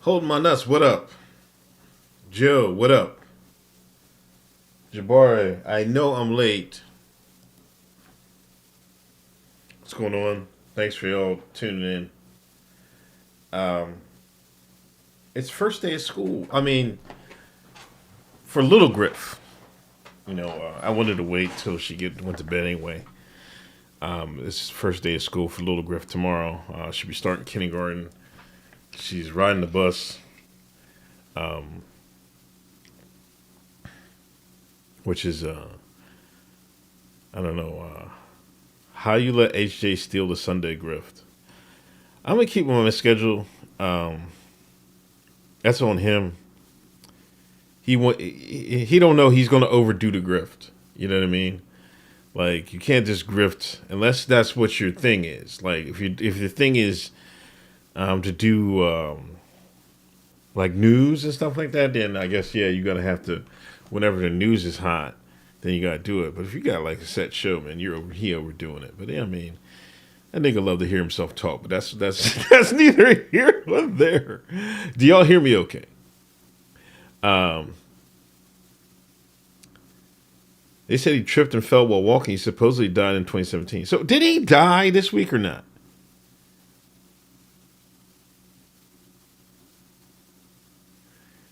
Holding my nuts. What up? Joe, what up? Jabari, I know I'm late. What's going on? Thanks for y'all tuning in. It's first day of school. I mean, for little Griff, I wanted to wait till she went to bed anyway. It's first day of school for little Griff tomorrow. She'll be starting kindergarten. She's riding the bus, which is, I don't know, how you let HJ steal the Sunday grift. I'm going to keep him on my schedule. That's on him. He don't know he's going to overdo the grift. You know what I mean? Like, you can't just grift unless that's what your thing is. Like, if the thing is to do like news and stuff like that, then I guess you're gonna have to. Whenever the news is hot, then you gotta do it. But if you got like a set show, man, he overdoing it. But yeah, I mean, that nigga love to hear himself talk. But that's that's neither here nor there. Do y'all hear me? Okay. They said he tripped and fell while walking. He supposedly died in 2017. So did he die this week or not?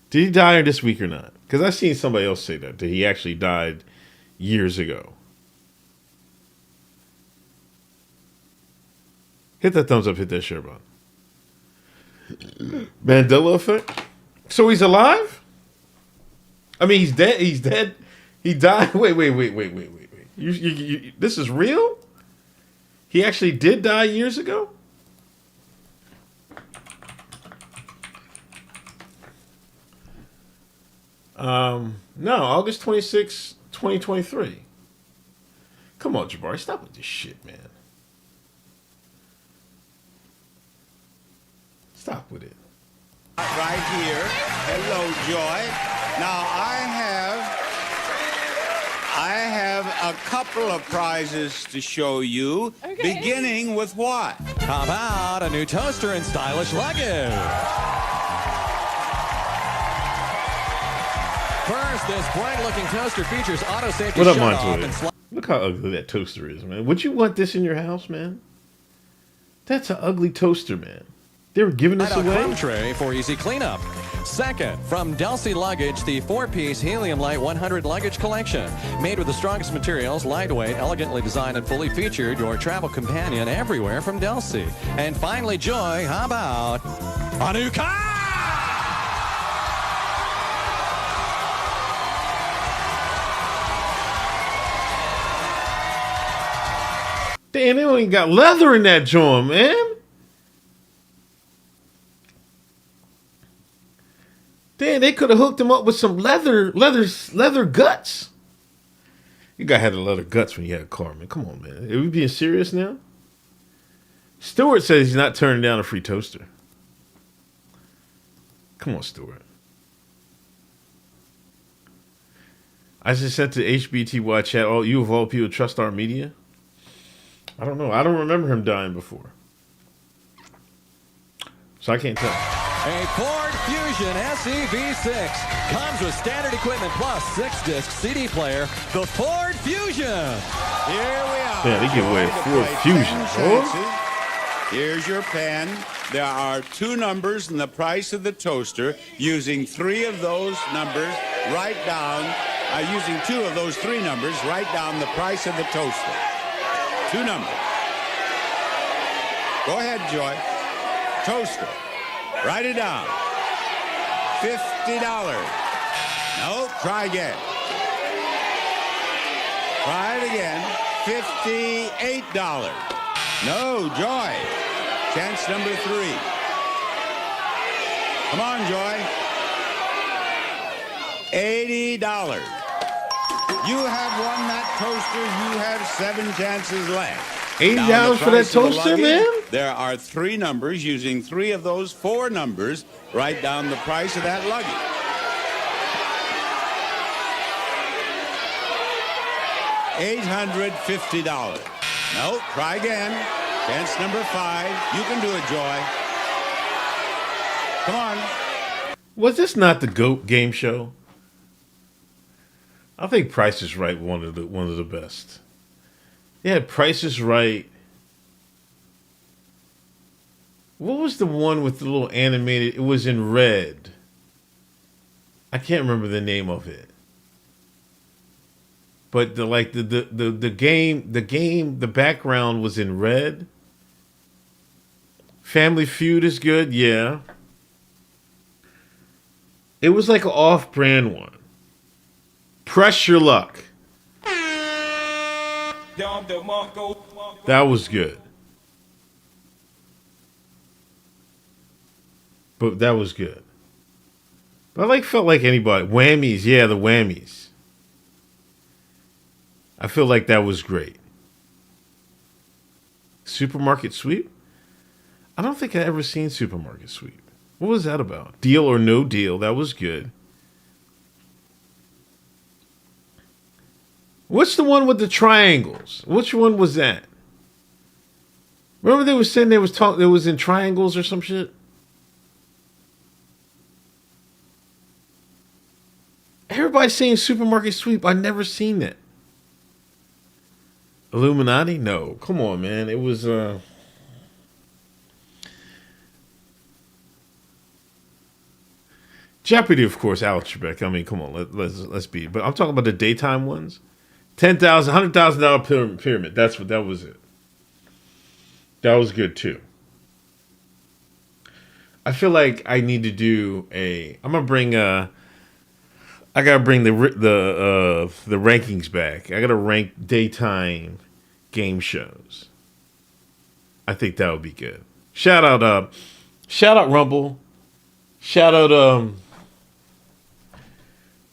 Did he die this week or not? Because I seen somebody else say that he actually died years ago. Hit that thumbs up, hit that share button. Mandela effect? So he's alive? I mean, he's dead. He's dead. He died. Wait. This is real? He actually did die years ago? No, August 26, 2023. Come on, Jabari, stop with this shit, man. Stop with it. Right here. Hello, Joy. Now, I have a couple of prizes to show you, beginning with what? How about a new toaster and stylish luggage? First, this bright-looking toaster features auto-safety shut-off and Look how ugly that toaster is, man. Would you want this in your house, man? That's an ugly toaster, man. They were giving this away? Crumb tray for easy cleanup. Second, from Delsey Luggage, the 4-piece Helium Light 100 luggage collection. Made with the strongest materials, lightweight, elegantly designed, and fully featured, your travel companion everywhere from Delsey. And finally, Joy, how about a new car? Damn, they only got leather in that joint, man. Damn, they could have hooked him up with some leather guts. You gotta have the leather guts when you had a car, man. Come on, man. Are we being serious now? Stewart says he's not turning down a free toaster. Come on, Stewart. I just said to HBTY chat, you of all people trust our media? I don't know. I don't remember him dying before. So I can't tell. A Ford Fusion SEV6 comes with standard equipment plus 6-disc CD player. The Ford Fusion. Here we are. Yeah, they give away a Ford Fusion. Here's your pen. There are 2 numbers in the price of the toaster. Using 3 of those numbers, write down. Using 2 of those 3 numbers, write down the price of the toaster. 2 numbers. Go ahead, Joy. Toaster. Write it down. $50. No, try again. Try it again. $58. No, Joy. Chance number 3. Come on, Joy. $80. You have won that toaster. You have 7 chances left. $80 for that toaster, man? There are 3 numbers. Using 3 of those 4 numbers, write down the price of that luggage. $850. No, try again. Chance number 5. You can do it, Joy. Come on. Was this not the GOAT game show? I think Price is Right one of the best. Yeah, Price is Right. What was the one with the little animated? It was in red. I can't remember the name of it. But the background was in red. Family Feud is good, yeah. It was like an off-brand one. Press Your Luck. That was good. But that was good. But I felt like anybody. Whammies, yeah, the Whammies. I feel like that was great. Supermarket Sweep? I don't think I ever seen Supermarket Sweep. What was that about? Deal or No Deal? That was good. What's the one with the triangles? Which one was that? Remember they were saying they was in triangles or some shit? Everybody's saying Supermarket Sweep. I never seen that. Illuminati? No. Come on, man. It was Jeopardy, of course, Alex Trebek. I mean, come on, let's be. But I'm talking about the daytime ones. $10,000, $100,000 pyramid. That was it. That was good too. I feel like I need to do I'm gonna bring I gotta bring the rankings back. I gotta rank daytime game shows. I think that would be good. Shout out Rumble. Shout out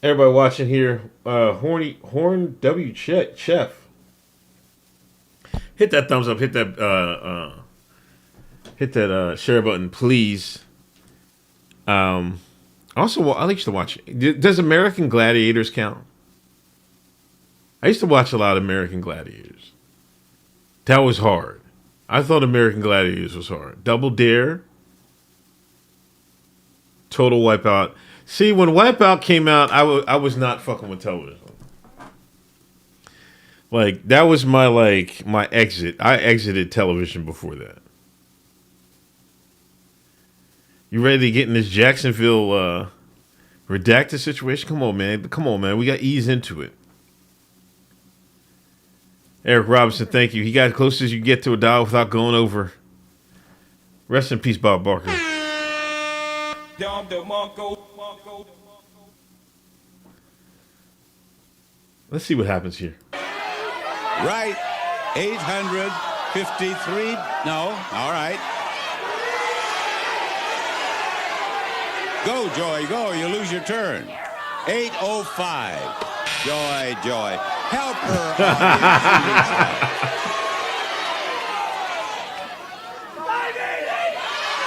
everybody watching here. Horn W Chef. Hit that thumbs up. Hit that share button, please. Also, I used to watch. Does American Gladiators count? I used to watch a lot of American Gladiators. That was hard. I thought American Gladiators was hard. Double Dare. Total Wipeout. See, when Wipeout came out, I was not fucking with television. Like, that was my exit. I exited television before that. You ready to get in this Jacksonville redacted situation? Come on, man. We got to ease into it. Eric Robinson, thank you. He got as close as you get to a dial without going over. Rest in peace, Bob Barker. Let's see what happens here. Right. 853. No. All right. Go, Joy, go. You lose your turn. 805. Joy. Help her.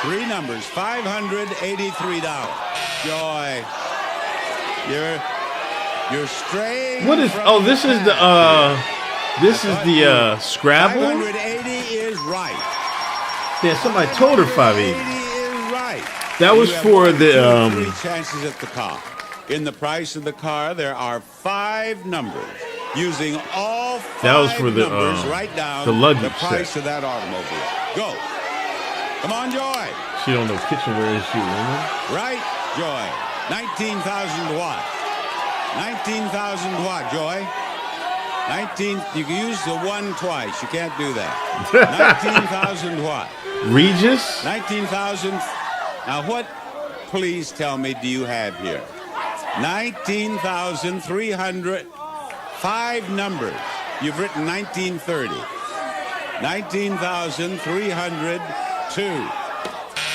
Three numbers. $583. Joy. You're straying. What is? Oh, this is the Scrabble. 580 is right. Yeah, somebody told her 580. 580 is right. That was for the three chances at the car. In the price of the car, there are 5 numbers. Using all 5 that was for the numbers, write down the luggage the price set. of that automobile. Go. Come on, Joy. She don't know kitchenware is she, woman? Right, Joy. 19,000 watt. 19,000 watt, Joy. 19. You can use the 1 twice. You can't do that. 19,000 watt. Regis. 19,000. Now, what, please tell me, do you have here? 19,300. 5 numbers. You've written 1930. 19,302.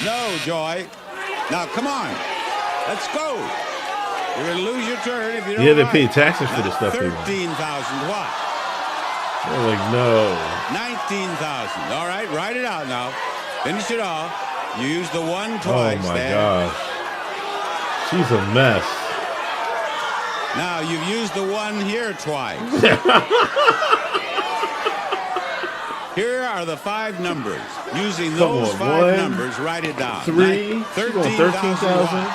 No, Joy. Now, come on. Let's go. You're going to lose your turn if you don't. Yeah, they pay taxes for this stuff. 13,000 watt. They're like, no. 19,000. All right, write it out now. Finish it off. You use the 1 twice. Oh, my there. gosh. She's a mess. Now, you've used the 1 here twice. Here are the 5 numbers. Using those 5 numbers, write it down. 3. 13,000.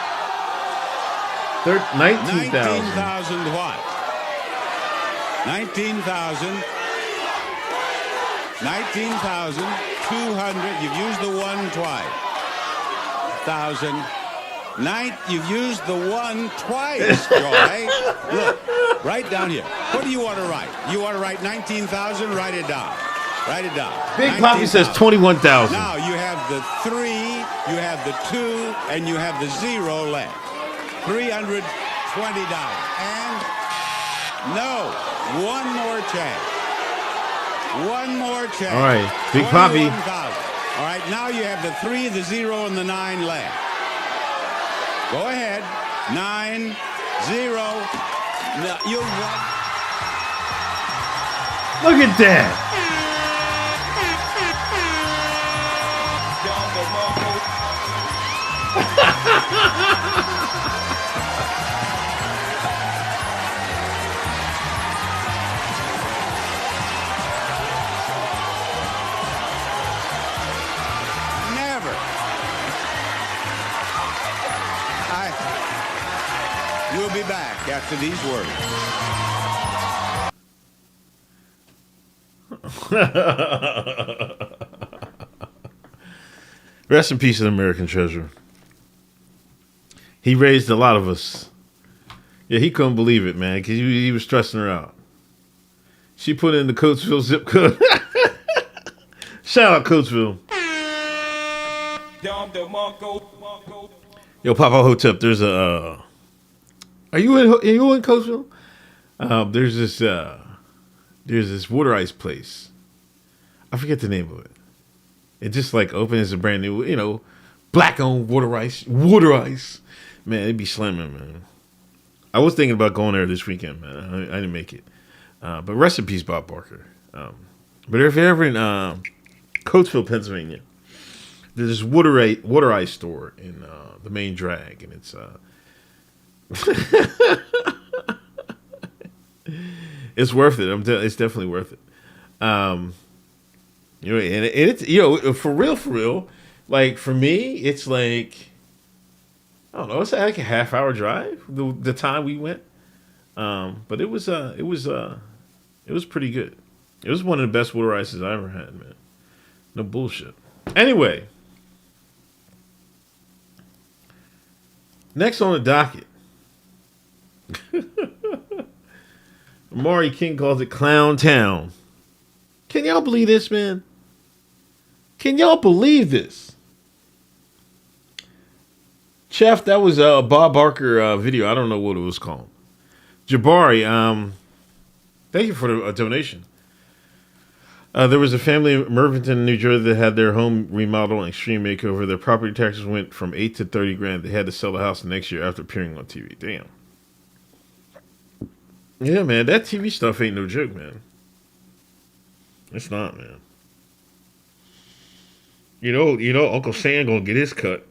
19,000 what? 19,200. You've used the one twice. You've used the one twice, Joy. Look, write down here. What do you want to write? You want to write 19,000? Write it down. Write it down. Big Poppy says 21,000. Now you have the 3, you have the 2, and you have the 0 left. $320. And no, one more chance. One more chance. All right, Big Poppy. All right, now you have the 3, the 0, and the 9 left. Go ahead. 9, 0. No, you won. Look at that. We'll be back after these words. Rest in peace, an American treasure. He raised a lot of us. Yeah, he couldn't believe it, man, because he was stressing her out. She put in the Coatesville zip code. Shout out Coatesville. Yo, Papa Hotep, there's a... Are you in Coatesville? There's this water ice place. I forget the name of it. It just like opened as a brand new, black owned water ice. Water ice. Man, it'd be slamming, man. I was thinking about going there this weekend, man. I didn't make it. But rest in peace, Bob Barker. But if you're ever in Coatesville, Pennsylvania, there's this water ice store in the main drag, and it's it's worth it. It's definitely worth it. And it's for real. Like for me, it's like I don't know. It's like a half-hour drive. The time we went, but it was pretty good. It was one of the best water ices I ever had, man. No bullshit. Anyway, next on the docket. Amari King calls it Clown Town. Can y'all believe this, man? Can y'all believe this? Chef, that was a Bob Barker video. I don't know what it was called. Jabari, thank you for the donation. There was a family in Merventon, New Jersey that had their home remodeled and extreme makeover. Their property taxes went from $8,000 to $30,000. They had to sell the house the next year after appearing on TV. Damn. Yeah, man, that TV stuff ain't no joke, man. It's not, man. You know, Uncle Sam gonna get his cut.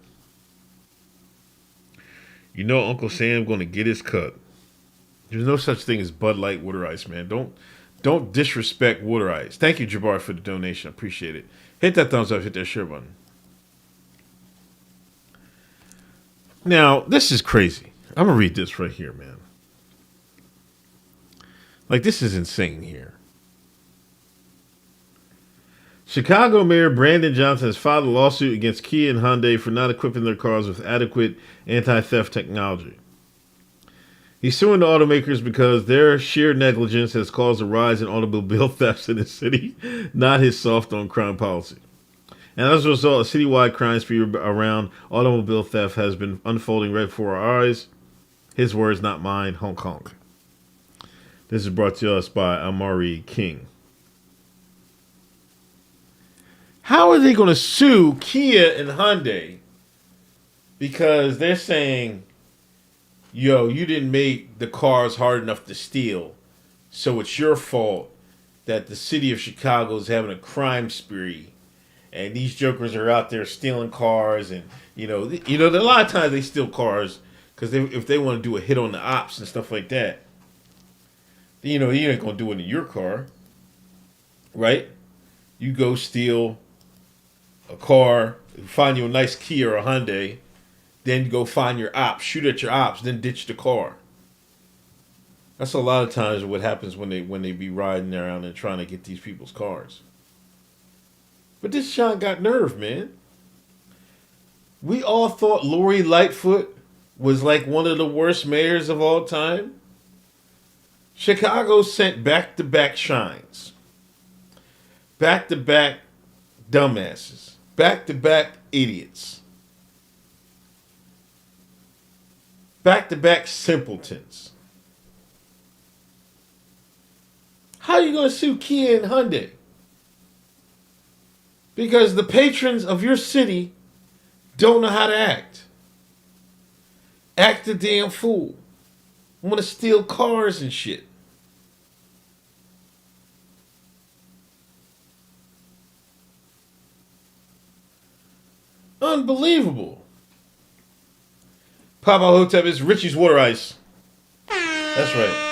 You know, Uncle Sam gonna get his cut. There's no such thing as Bud Light water ice, man. Don't disrespect water ice. Thank you, Jabbar, for the donation. I appreciate it. Hit that thumbs up. Hit that share button. Now, this is crazy. I'm gonna read this right here, man. Like, this is insane here. Chicago Mayor Brandon Johnson has filed a lawsuit against Kia and Hyundai for not equipping their cars with adequate anti-theft technology. He's suing the automakers because their sheer negligence has caused a rise in automobile thefts in the city, not his soft-on-crime policy. And as a result, a citywide crime spree around automobile theft has been unfolding right before our eyes. His words, not mine, Hong Kong. This is brought to us by Amari King. How are they going to sue Kia and Hyundai? Because they're saying, yo, you didn't make the cars hard enough to steal, so it's your fault that the city of Chicago is having a crime spree, and these jokers are out there stealing cars, and a lot of times they steal cars because if they want to do a hit on the ops and stuff like that, you ain't gonna do it in your car, right? You go steal a car, find you a nice Kia or a Hyundai, then go find your ops, shoot at your ops, then ditch the car. That's a lot of times what happens when they be riding around and trying to get these people's cars. But this Sean got nerve, man. We all thought Lori Lightfoot was like one of the worst mayors of all time. Chicago sent back-to-back shines. Back-to-back dumbasses. Back-to-back idiots. Back-to-back simpletons. How are you going to sue Kia and Hyundai? Because the patrons of your city don't know how to act. Act a damn fool. Want to steal cars and shit. Unbelievable. Papa Hotep is Richie's Water Ice. That's right.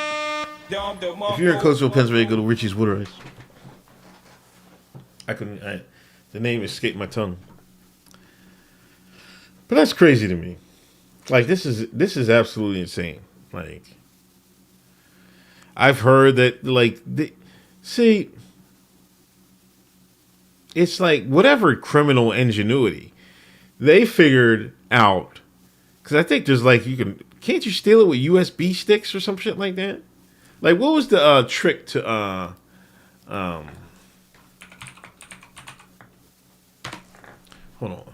If you're in Coatesville, Pennsylvania, go to Richie's Water Ice. The name escaped my tongue. But that's crazy to me. Like, this is absolutely insane. Like, I've heard that, like, see, it's like whatever criminal ingenuity they figured out. Because I think there's like, can't you steal it with USB sticks or some shit like that? Like, what was the trick to hold on.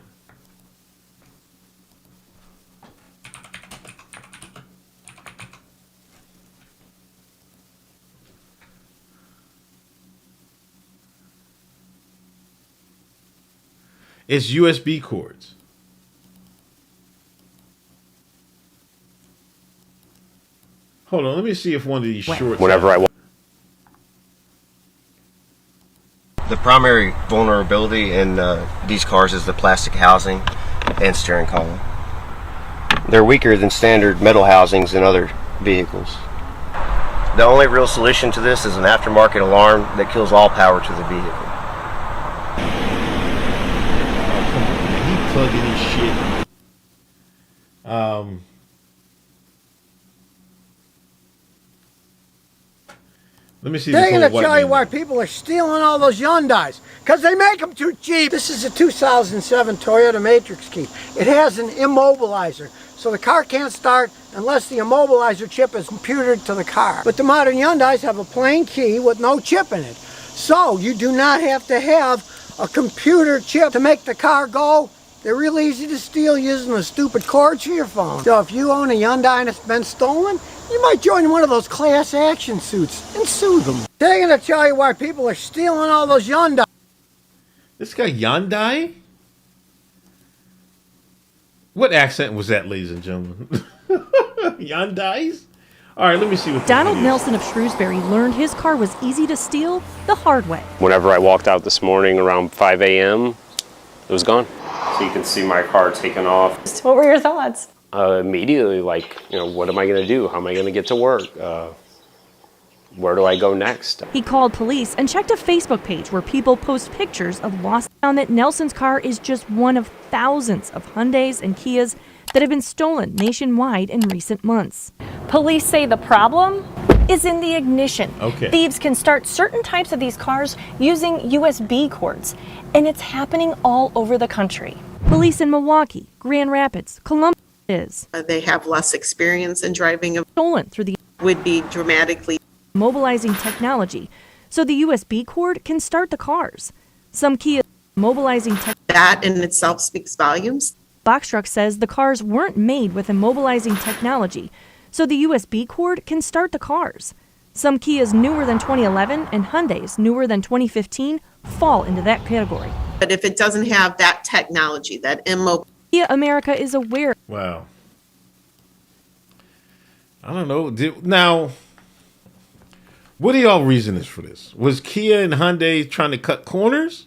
It's USB cords. Hold on, let me see if one of these shorts. Whenever I the primary vulnerability in these cars is the plastic housing and steering column. They're weaker than standard metal housings in other vehicles. The only real solution to this is an aftermarket alarm that kills all power to the vehicle. He plugging his shit. Let me see. They're going to tell you why people are stealing all those Hyundais. Because they make them too cheap. This is a 2007 Toyota Matrix key. It has an immobilizer. So the car can't start unless the immobilizer chip is computed to the car. But the modern Hyundais have a plain key with no chip in it. So you do not have to have a computer chip to make the car go. They're real easy to steal using the stupid cords for your phone. So if you own a Hyundai and it's been stolen, you might join one of those class action suits and sue them. They're going to tell you why people are stealing all those Hyundai. This guy Hyundai? What accent was that, ladies and gentlemen? Hyundais? All right, let me see what Donald Nelson of Shrewsbury learned his car was easy to steal the hard way. Whenever I walked out this morning around 5 a.m., it was gone. So you can see my car taking off. What were your thoughts? Immediately, like, what am I going to do? How am I going to get to work? Where do I go next? He called police and checked a Facebook page where people post pictures of lost. Found that Nelson's car is just one of thousands of Hyundais and Kias that have been stolen nationwide in recent months. Police say the problem is in the ignition. Okay. Thieves can start certain types of these cars using USB cords, and it's happening all over the country. Police in Milwaukee, Grand Rapids, Columbus they have less experience in driving. Stolen through the Would be dramatically mobilizing technology, so the USB cord can start the cars. Some Kia mobilizing that in itself speaks volumes. Box Truck says the cars weren't made with immobilizing technology, so the USB cord can start the cars. Some Kias newer than 2011 and Hyundais newer than 2015 fall into that category. But if it doesn't have that technology, that Kia America is aware. Wow. I don't know. Now, what do y'all reason is for this? Was Kia and Hyundai trying to cut corners?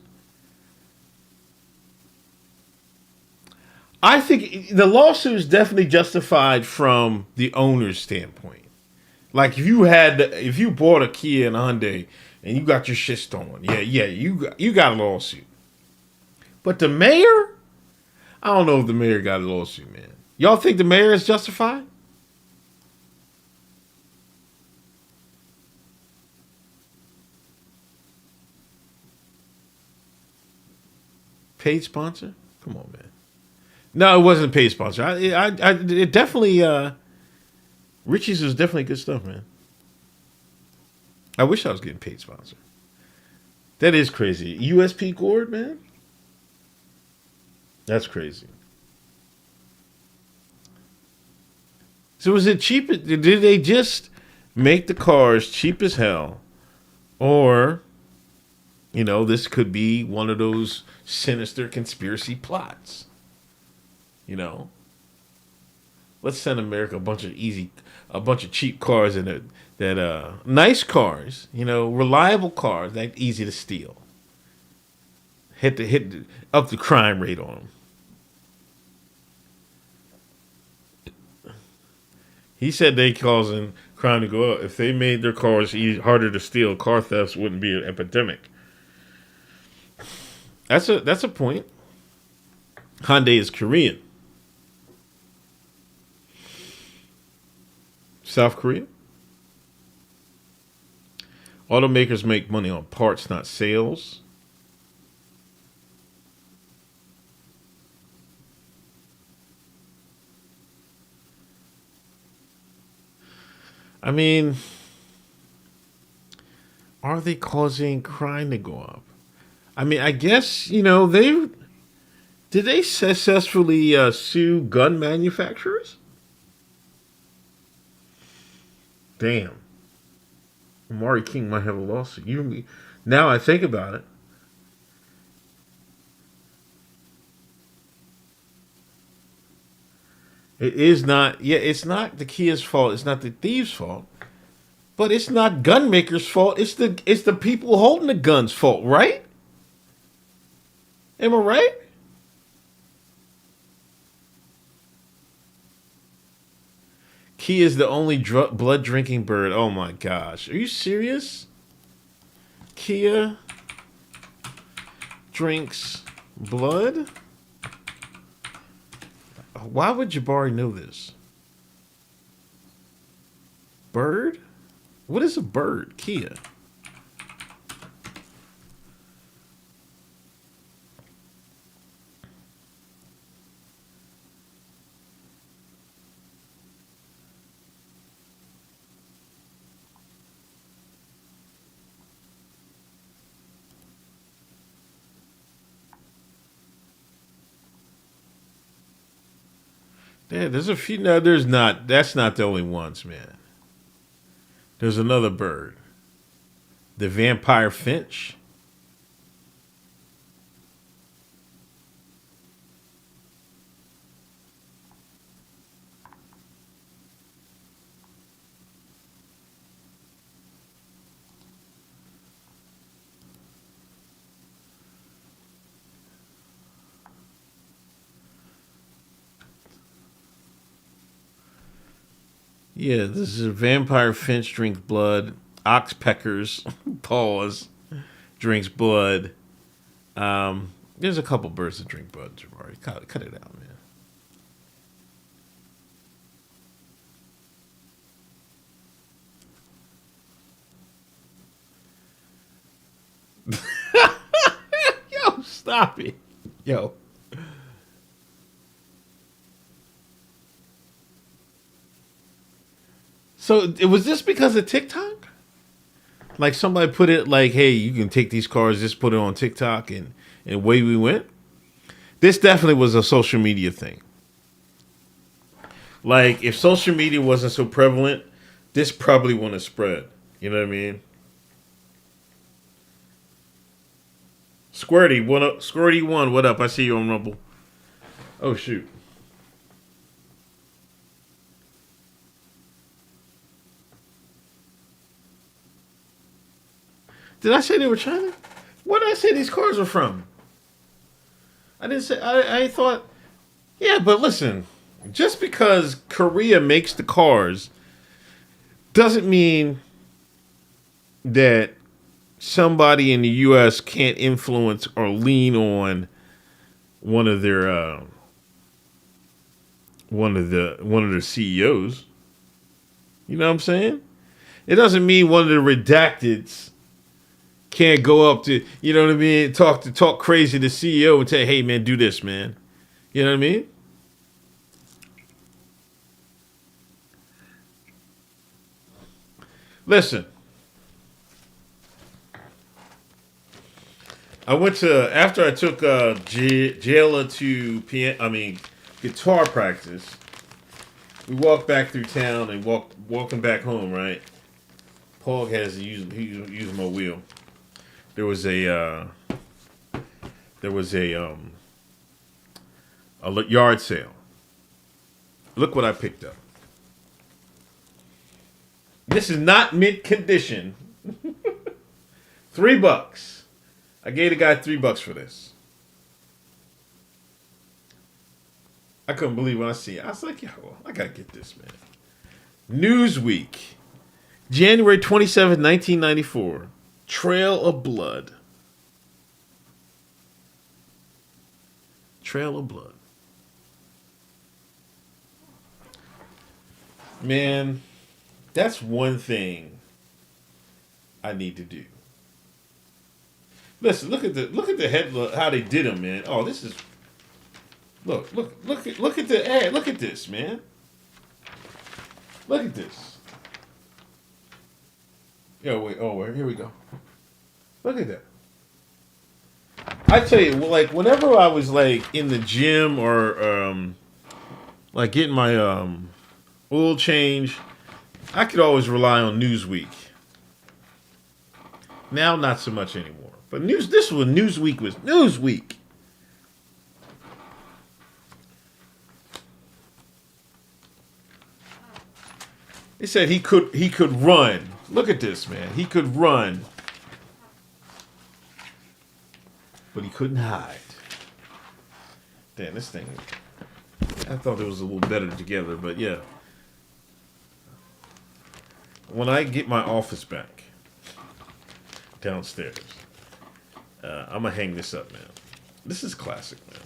I think the lawsuit is definitely justified from the owner's standpoint. Like if you bought a Kia and a Hyundai and you got your shit stolen, you got a lawsuit. But the mayor, I don't know if the mayor got a lawsuit, man. Y'all think the mayor is justified? Paid sponsor? Come on, man. No, it wasn't a paid sponsor. It definitely, Richie's was definitely good stuff, man. I wish I was getting paid sponsor. That is crazy. USP Gourd, man? That's crazy. So was it cheap? Did they just make the cars cheap as hell? Or, this could be one of those sinister conspiracy plots. Let's send America a bunch of cheap cars that nice cars, reliable cars that easy to steal. Up the crime rate on them. He said they causing crime to go up. If they made their cars harder to steal, car thefts wouldn't be an epidemic. That's a point. Hyundai is Korean. South Korea. Automakers make money on parts, not sales. I mean, are they causing crime to go up? I mean, I guess, did they successfully sue gun manufacturers? Damn. Amari King might have a lawsuit. Now I think about it. It is not, it's not the Kia's fault. It's not the thieves' fault. But it's not gun makers' fault. It's the people holding the guns' fault, right? Am I right? Kia is the only blood drinking bird. Oh my gosh. Are you serious? Kia drinks blood? Why would Jabari know this? Bird? What is a bird? Kia. Yeah, there's a few. No, there's not. That's not the only ones, man. There's another bird. The vampire finch. Yeah, this is a vampire finch drinks blood. Oxpeckers, pause, drinks blood. There's a couple birds that drink blood, Jabari. Cut it out, man. Yo, stop it. Yo. So was this because of TikTok? Like somebody put it like, hey, you can take these cars, just put it on TikTok and away we went? This definitely was a social media thing. Like if social media wasn't so prevalent, this probably wouldn't have spread. You know what I mean? Squirty, what up? Squirty1, what up? I see you on Rumble. Oh, shoot. Did I say they were China? Where did I say these cars were from? I didn't say. I thought. Yeah, but listen. Just because Korea makes the cars doesn't mean that somebody in the U.S. can't influence or lean on one of their one of the CEOs. You know what I'm saying? It doesn't mean one of the redacteds can't go up to, you know what I mean, talk crazy to the CEO and say, hey man, do this, man. You know what I mean? Listen. I went to, after I took Jayla to guitar practice, we walked back through town and walking back home, right? Paul has using my wheel. There was a yard sale. Look what I picked up. This is not mint condition. $3. I gave the guy $3 for this. I couldn't believe when I see it. I was like, yo, I gotta get this, man. Newsweek, January 27, 1994. Trail of Blood. Trail of Blood. Man, that's one thing I need to do. Listen, look at the head, how they did them, man. Oh, this is look at the ad. Look at this, man. Look at this. Yo, wait. Oh, here we go. Look at that. I tell you, like whenever I was like in the gym or like getting my oil change, I could always rely on Newsweek. Now, not so much anymore. But this was Newsweek. They said he could run. Look at this, man. He could run. But he couldn't hide. Damn, this thing. I thought it was a little better together, but yeah. When I get my office back downstairs, I'm gonna hang this up, man. This is classic, man.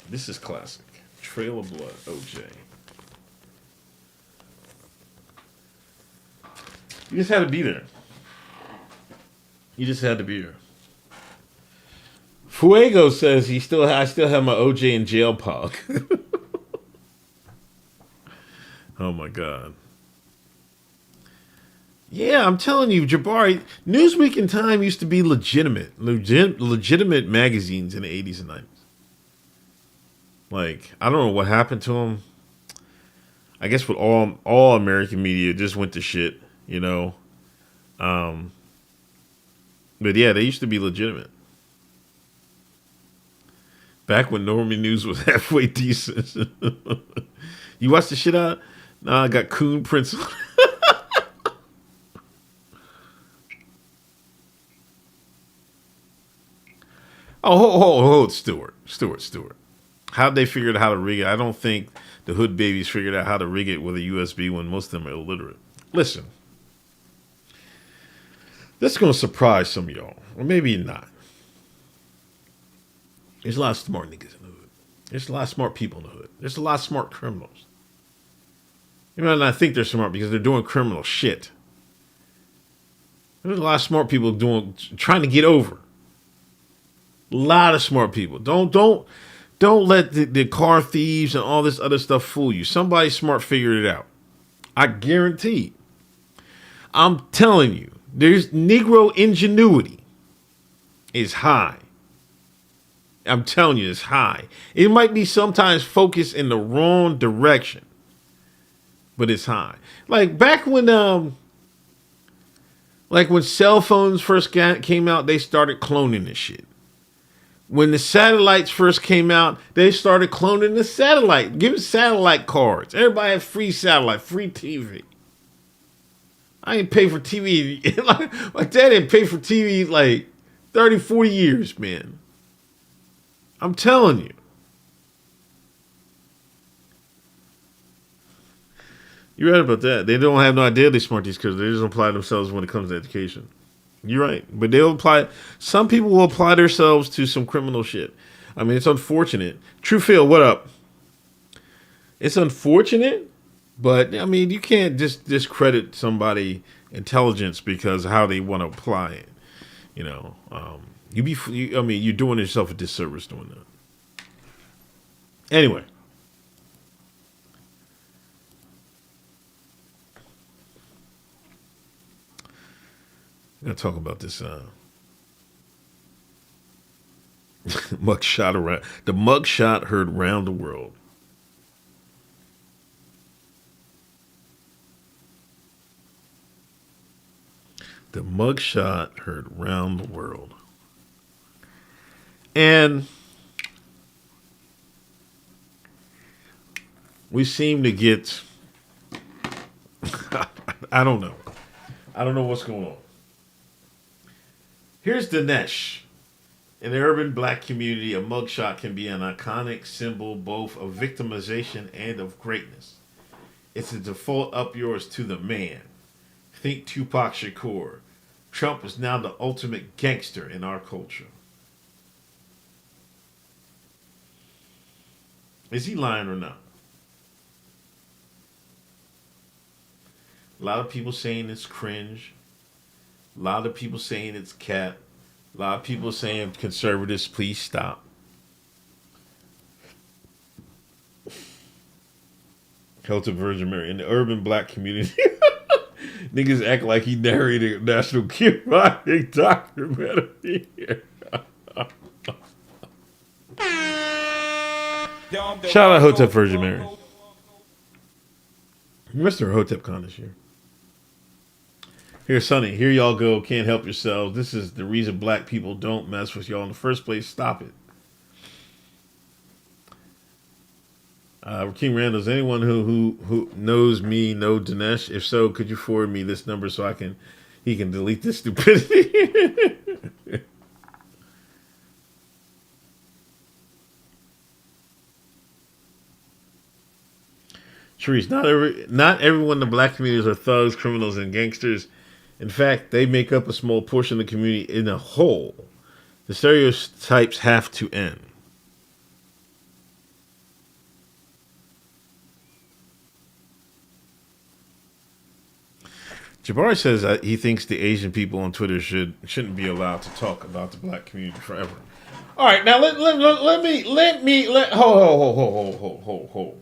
This is classic. Trail of Blood, OJ. You just had to be there. You just had to be there. Fuego says I still have my OJ in jail pog. Oh my God. Yeah, I'm telling you, Jabari, Newsweek and Time used to be legitimate magazines in the 80s and 90s. Like, I don't know what happened to them. I guess with all American media, it just went to shit, you know. But yeah, they used to be legitimate. Back when Normie News was halfway decent. You watched the shit out? Nah, I got Coon Prince. Oh, Stewart. How'd they figure out how to rig it? I don't think the hood babies figured out how to rig it with a USB when most of them are illiterate. Listen. This is going to surprise some of y'all. Or maybe not. There's a lot of smart niggas in the hood. There's a lot of smart people in the hood. There's a lot of smart criminals. You might not think they're smart because they're doing criminal shit. There's a lot of smart people trying to get over. A lot of smart people. Don't let the car thieves and all this other stuff fool you. Somebody smart figured it out. I guarantee. I'm telling you, there's Negro ingenuity is high. I'm telling you, it's high. It might be sometimes focused in the wrong direction, but it's high. Like back when cell phones first came out, they started cloning this shit. When the satellites first came out, they started cloning the satellite, giving satellite cards. Everybody had free satellite, free TV. I ain't pay for TV. My dad didn't pay for TV like 30, 40 years, man. I'm telling you. You're right about that. They don't have no idea they're smart, these kids. They just apply themselves when it comes to education. You're right. But they'll apply. Some people will apply themselves to some criminal shit. I mean, it's unfortunate. Truefield, what up? It's unfortunate, but I mean, you can't just discredit somebody' intelligence because of how they want to apply it. You know, I mean, you're doing yourself a disservice doing that. Anyway. I'm going to talk about this mugshot around. The mugshot heard around the world. The mugshot heard around the world. And we seem to get, I don't know. I don't know what's going on. Here's Dinesh. In the urban black community, a mugshot can be an iconic symbol both of victimization and of greatness. It's a default up yours to the man. Think Tupac Shakur. Trump is now the ultimate gangster in our culture. Is he lying or not? A lot of people saying it's cringe. A lot of people saying it's cap. A lot of people saying conservatives, please stop. Hotep Virgin Mary. In the urban black community, niggas act like he narrated a national kid-buying documentary. Shout out Hotep Virgin Mary. Mr. Hotep Con this year. Here, Sonny, here y'all go. Can't help yourselves. This is the reason black people don't mess with y'all in the first place. Stop it. King Randall, is anyone who knows me know Dinesh? If so, could you forward me this number so he can delete this stupidity? Sharice, not everyone in the black communities are thugs, criminals, and gangsters. In fact, they make up a small portion of the community in a whole. The stereotypes have to end. Jabari says he thinks the Asian people on Twitter shouldn't be allowed to talk about the black community forever. All right, now let me hold.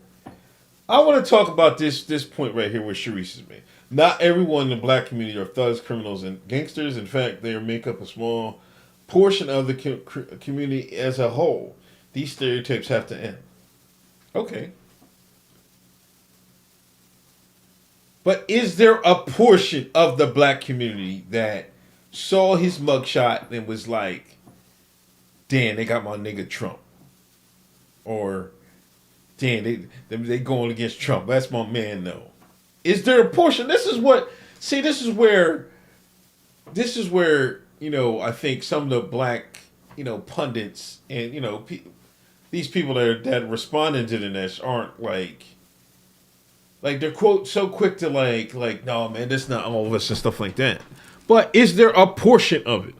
I want to talk about this point right here where Sharice is made. Not everyone in the black community are thugs, criminals, and gangsters. In fact, they make up a small portion of the community as a whole. These stereotypes have to end. Okay. But is there a portion of the black community that saw his mugshot and was like, damn, they got my nigga Trump? Or, damn, they going against Trump. That's my man, though. Is there a portion? This is where, you know, I think some of the black, you know, pundits and, you know, these people that responded to this aren't like they're quote so quick to like, no, man, that's not all of us and stuff like that. But is there a portion of it?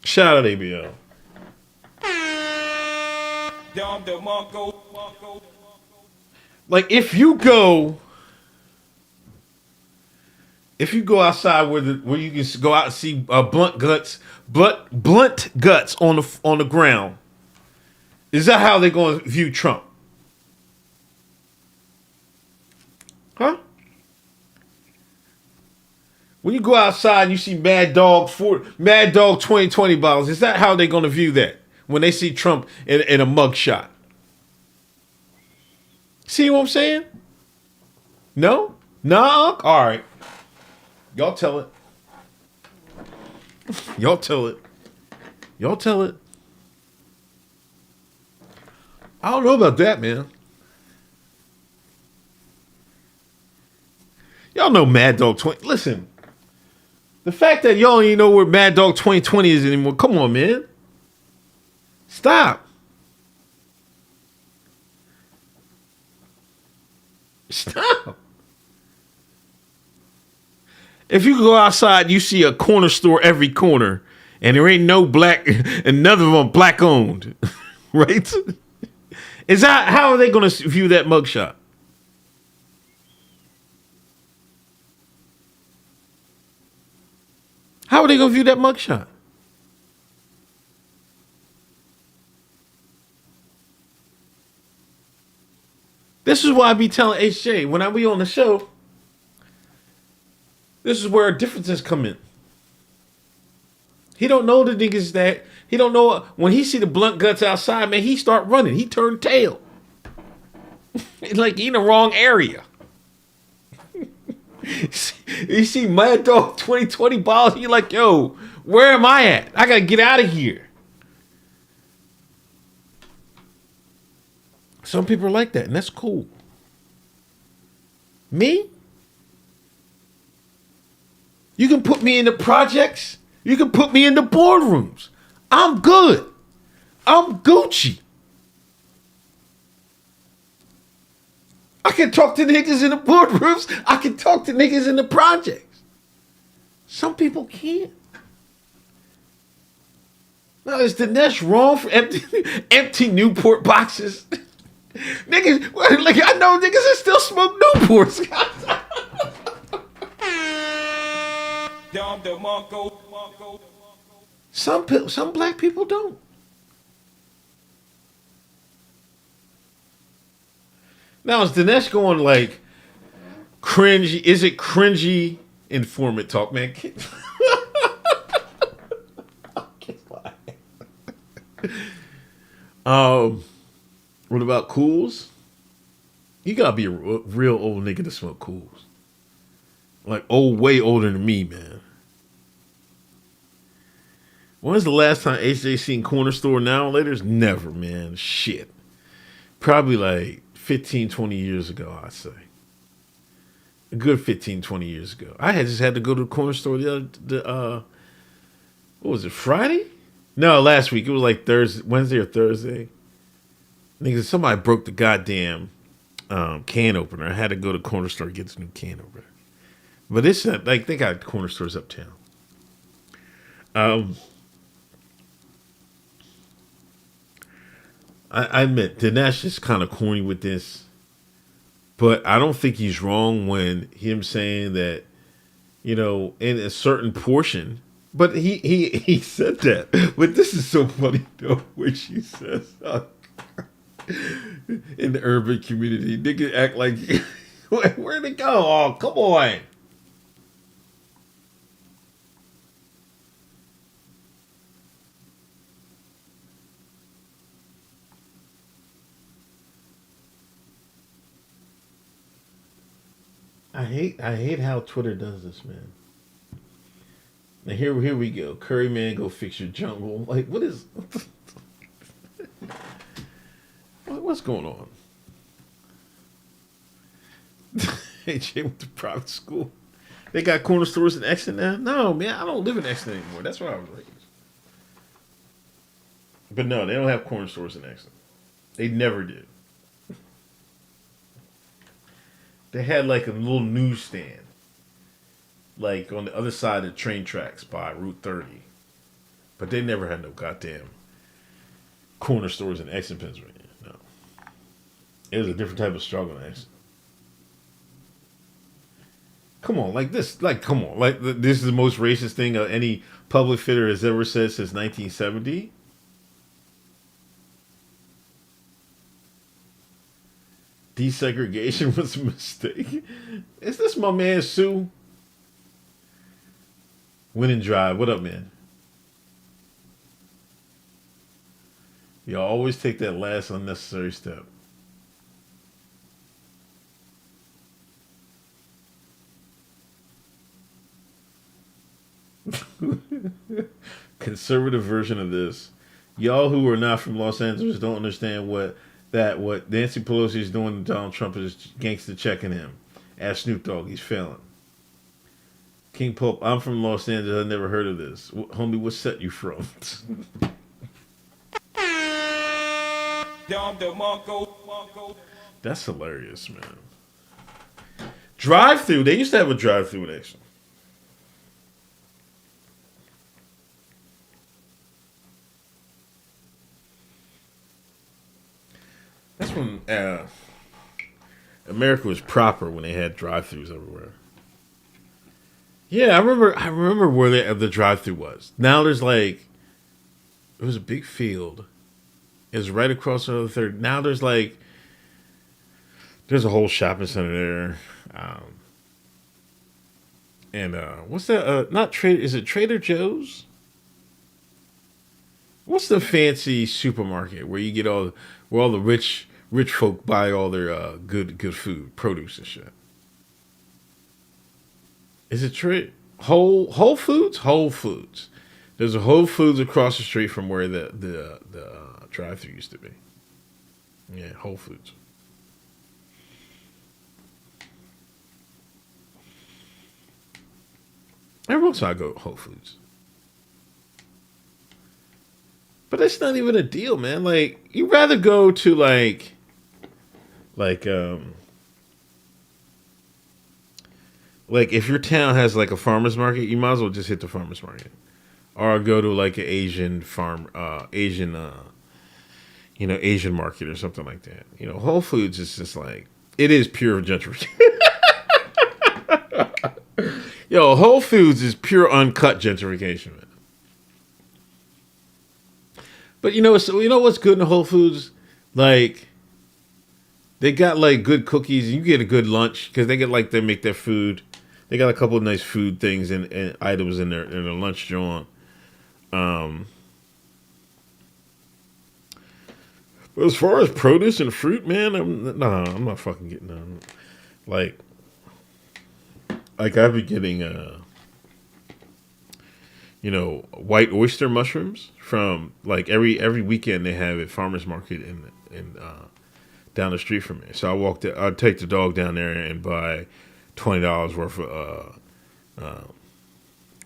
Shout out ABL. Like if you go outside where you can go out and see blunt guts on the ground, is that how they're going to view Trump? Huh? When you go outside and you see Mad Dog 2020 bottles, is that how they're going to view that when they see Trump in a mugshot? See what I'm saying? No? Nah? All right. Y'all tell it. Y'all tell it. Y'all tell it. I don't know about that, man. Y'all know Mad Dog 20. Listen. The fact that y'all don't even know where Mad Dog 2020 is anymore. Come on, man. Stop. Stop. If you go outside, you see a corner store every corner, and there ain't no black, and none of them black owned, right? Is that how are they going to view that mugshot? How are they going to view that mugshot? This is why I be telling HJ when I be on the show. This is where our differences come in. He don't know the niggas that he don't know when he see the blunt guts outside, man. He start running. He turn tail. Like he in the wrong area. You see Mad Dog 2020 balls. He like, yo, where am I at? I gotta get out of here. Some people are like that, and that's cool. Me? You can put me in the projects. You can put me in the boardrooms. I'm good. I'm Gucci. I can talk to niggas in the boardrooms. I can talk to niggas in the projects. Some people can't. Now, is Dinesh wrong for empty Newport boxes? Niggas, like I know niggas that still smoke Newports. Some black people don't. Now is Dinesh going like cringy? Is it cringy informant talk, man? What about Cools? You gotta be a real old nigga to smoke Cools. Like way older than me, man. When's the last time HJ seen Corner Store Now and Later's? Never, man. Shit. Probably like 15, 20 years ago, I'd say. A good 15, 20 years ago. I just had to go to the corner store what was it, Friday? No, last week. It was like Wednesday or Thursday. Niggas, somebody broke the goddamn can opener. I had to go to the corner store to get this new can opener. But it's not, like they got corner stores uptown. I admit, Dinesh is kind of corny with this, but I don't think he's wrong when him saying that, you know, in a certain portion. But he said that. But this is so funny though, when she says in the urban community, nigga act like where'd it go? Oh, come on. I hate how Twitter does this, man. Now here we go. Curry man, go fix your jungle. Like what is what's going on? AJ went to private school. They got corner stores in Exton now? No, man, I don't live in Exton anymore. That's where I was raised. But no, they don't have corner stores in Exton. They never did. They had like a little newsstand, like on the other side of the train tracks by Route 30. But they never had no goddamn corner stores in Exton, Pennsylvania. No. It was a different type of struggle in Exton. Come on, like this, come on. Like this is the most racist thing any public figure has ever said since 1970. Desegregation was a mistake. Is this my man Sue? Win and Drive. What up, man? Y'all always take that last unnecessary step. Conservative version of this. Y'all who are not from Los Angeles don't understand what Nancy Pelosi is doing to Donald Trump is gangster checking him. Ask Snoop Dogg, he's failing. King Pope, I'm from Los Angeles, I never heard of this. Homie, what set you from? That's hilarious, man. Drive-through, they used to have a drive-through in Exton. America was proper when they had drive-thrus everywhere. Yeah, I remember where the drive-thru was. Now there's like, it was a big field. It was right across another third. Now there's a whole shopping center there. And what's that? Not Trader. Is it Trader Joe's? What's the fancy supermarket where you get where all the rich folk buy all their good food, produce and shit? Is it Whole Foods? Whole Foods. There's a Whole Foods across the street from where the drive-thru used to be. Yeah, Whole Foods. Every once in a while I go to Whole Foods. But that's not even a deal, man. Like, you'd rather go to like if your town has like a farmer's market, you might as well just hit the farmer's market. Or go to like an Asian Asian market or something like that. Whole Foods is just like, it is pure gentrification. Yo, Whole Foods is pure uncut gentrification, man. But what's good in Whole Foods? Like, they got like good cookies. You get a good lunch because they make their food. They got a couple of nice food things and items in their lunch joint. But as far as produce and fruit, man, I'm not fucking getting none. Like I've been getting, white oyster mushrooms from like every weekend they have a farmer's market in down the street from me. So I'd take the dog down there and buy $20 worth of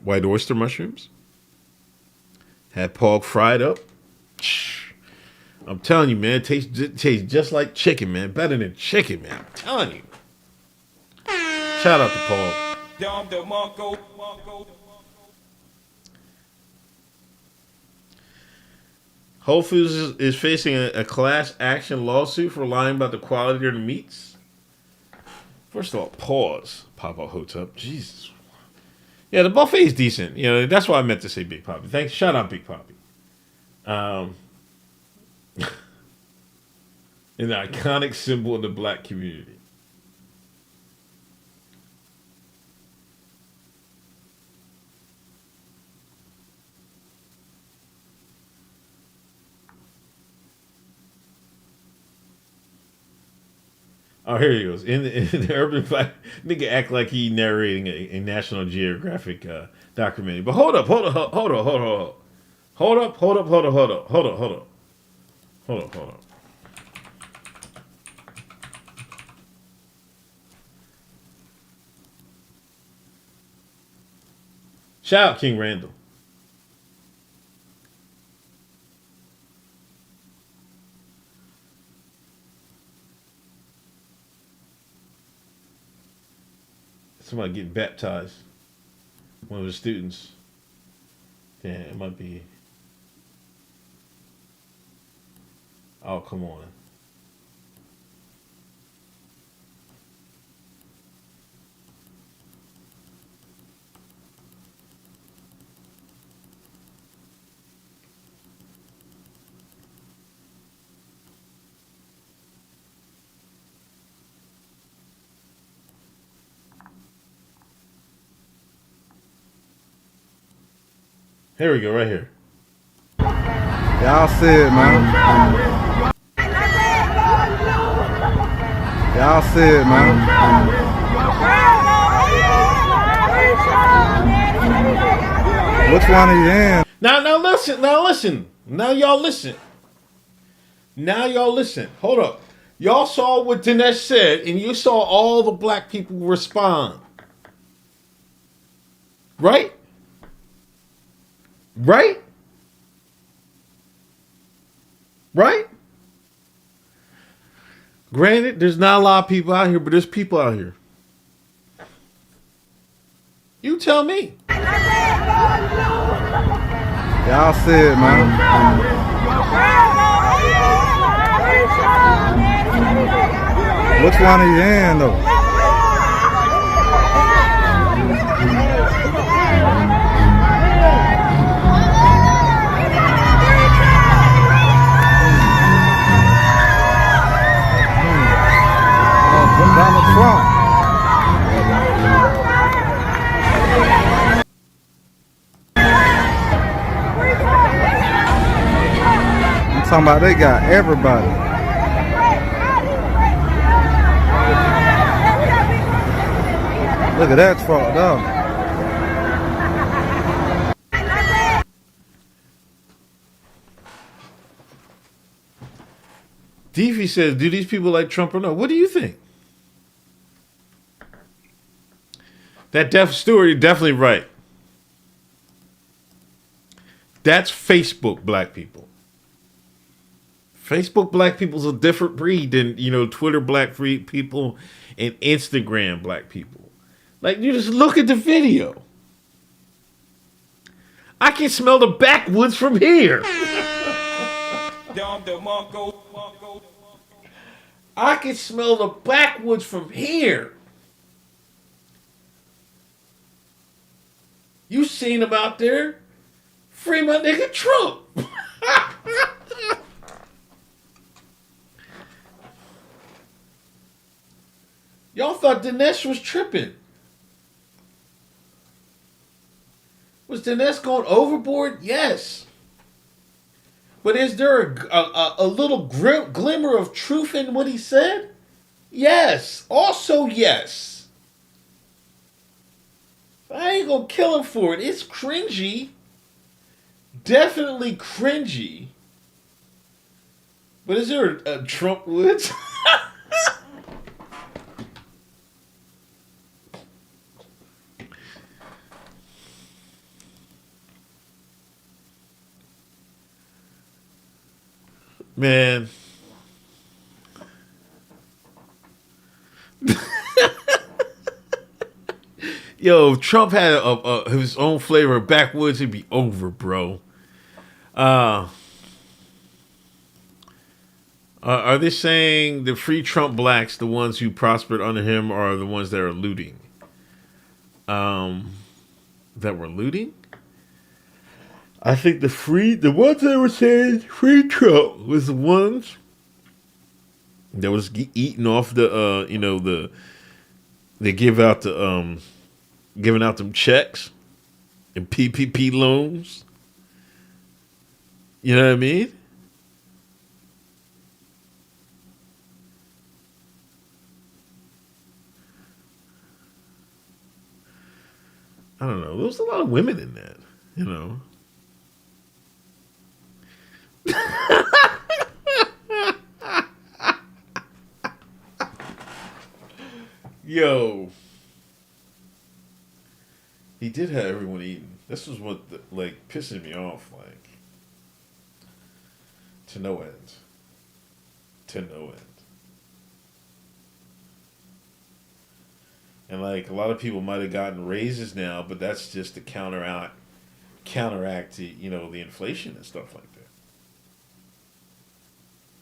white oyster mushrooms. Had pork fried up. I'm telling you, man, it tastes just like chicken, man. Better than chicken, man. I'm telling you. Shout out to Paul. Whole Foods is facing a class action lawsuit for lying about the quality of the meats. First of all, pause, Papa Hotep. Jesus. Yeah, the buffet is decent. That's why I meant to say Big Papi. Thanks. Shout out Big Papi. An iconic symbol of the black community. Oh, here he goes. In the urban black nigga act like he narrating a National Geographic documentary. But hold up. Shout out King Randall. Somebody getting baptized. One of the students. Yeah, it might be. Oh, come on. Here we go, right here. Y'all see it, man. Y'all see it, man. Which one are you in? Now listen. Now y'all listen. Hold up. Y'all saw what Dinesh said, and you saw all the black people respond. Right? Right? Granted, there's not a lot of people out here, but there's people out here. You tell me. Y'all see it, man. Which one are you in, though? Donald Trump. I'm talking about they got everybody. Look at that fucked up. Deefy says, do these people like Trump or no? What do you think? That deaf story, definitely right. That's Facebook black people. Facebook black people's a different breed than, you know, Twitter black people and Instagram black people. Like, you just look at the video. I can smell the backwoods from here. I can smell the backwoods from here. You seen him out there? Free my nigga Trump. Y'all thought Dinesh was tripping. Was Dinesh going overboard? Yes. But is there a little glimmer of truth in what he said? Yes. Also, yes. I ain't gonna kill him for it. It's cringy. Definitely cringy. But is there a Trump Woods? Man. Yo, if Trump had his own flavor of backwoods, it'd be over, bro. Are they saying the free Trump blacks, the ones who prospered under him, are the ones that are looting? That were looting? I think the ones that were saying free Trump was the ones that was eating off the, they give out the, giving out them checks and PPP loans. You know what I mean? I don't know. There was a lot of women in that, you know. Yo. He did have everyone eating. This was what, pissing me off, to no end. To no end. And, a lot of people might have gotten raises now, but that's just to counteract the, the inflation and stuff like that.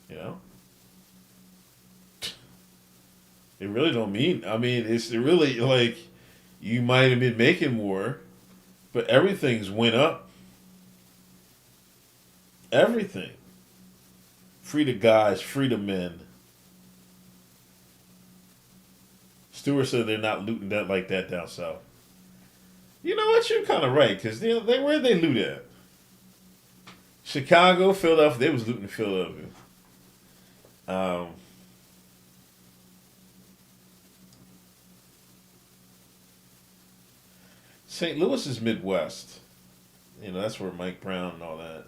You know? It really don't mean, it's really, you might have been making more, but everything's went up. Everything. Free the guys, free the men. Stewart said they're not looting that like that down south. You know what? You're kind of right, because where they loot at? Chicago, Philadelphia. They was looting Philadelphia. St. Louis is Midwest. That's where Mike Brown and all that.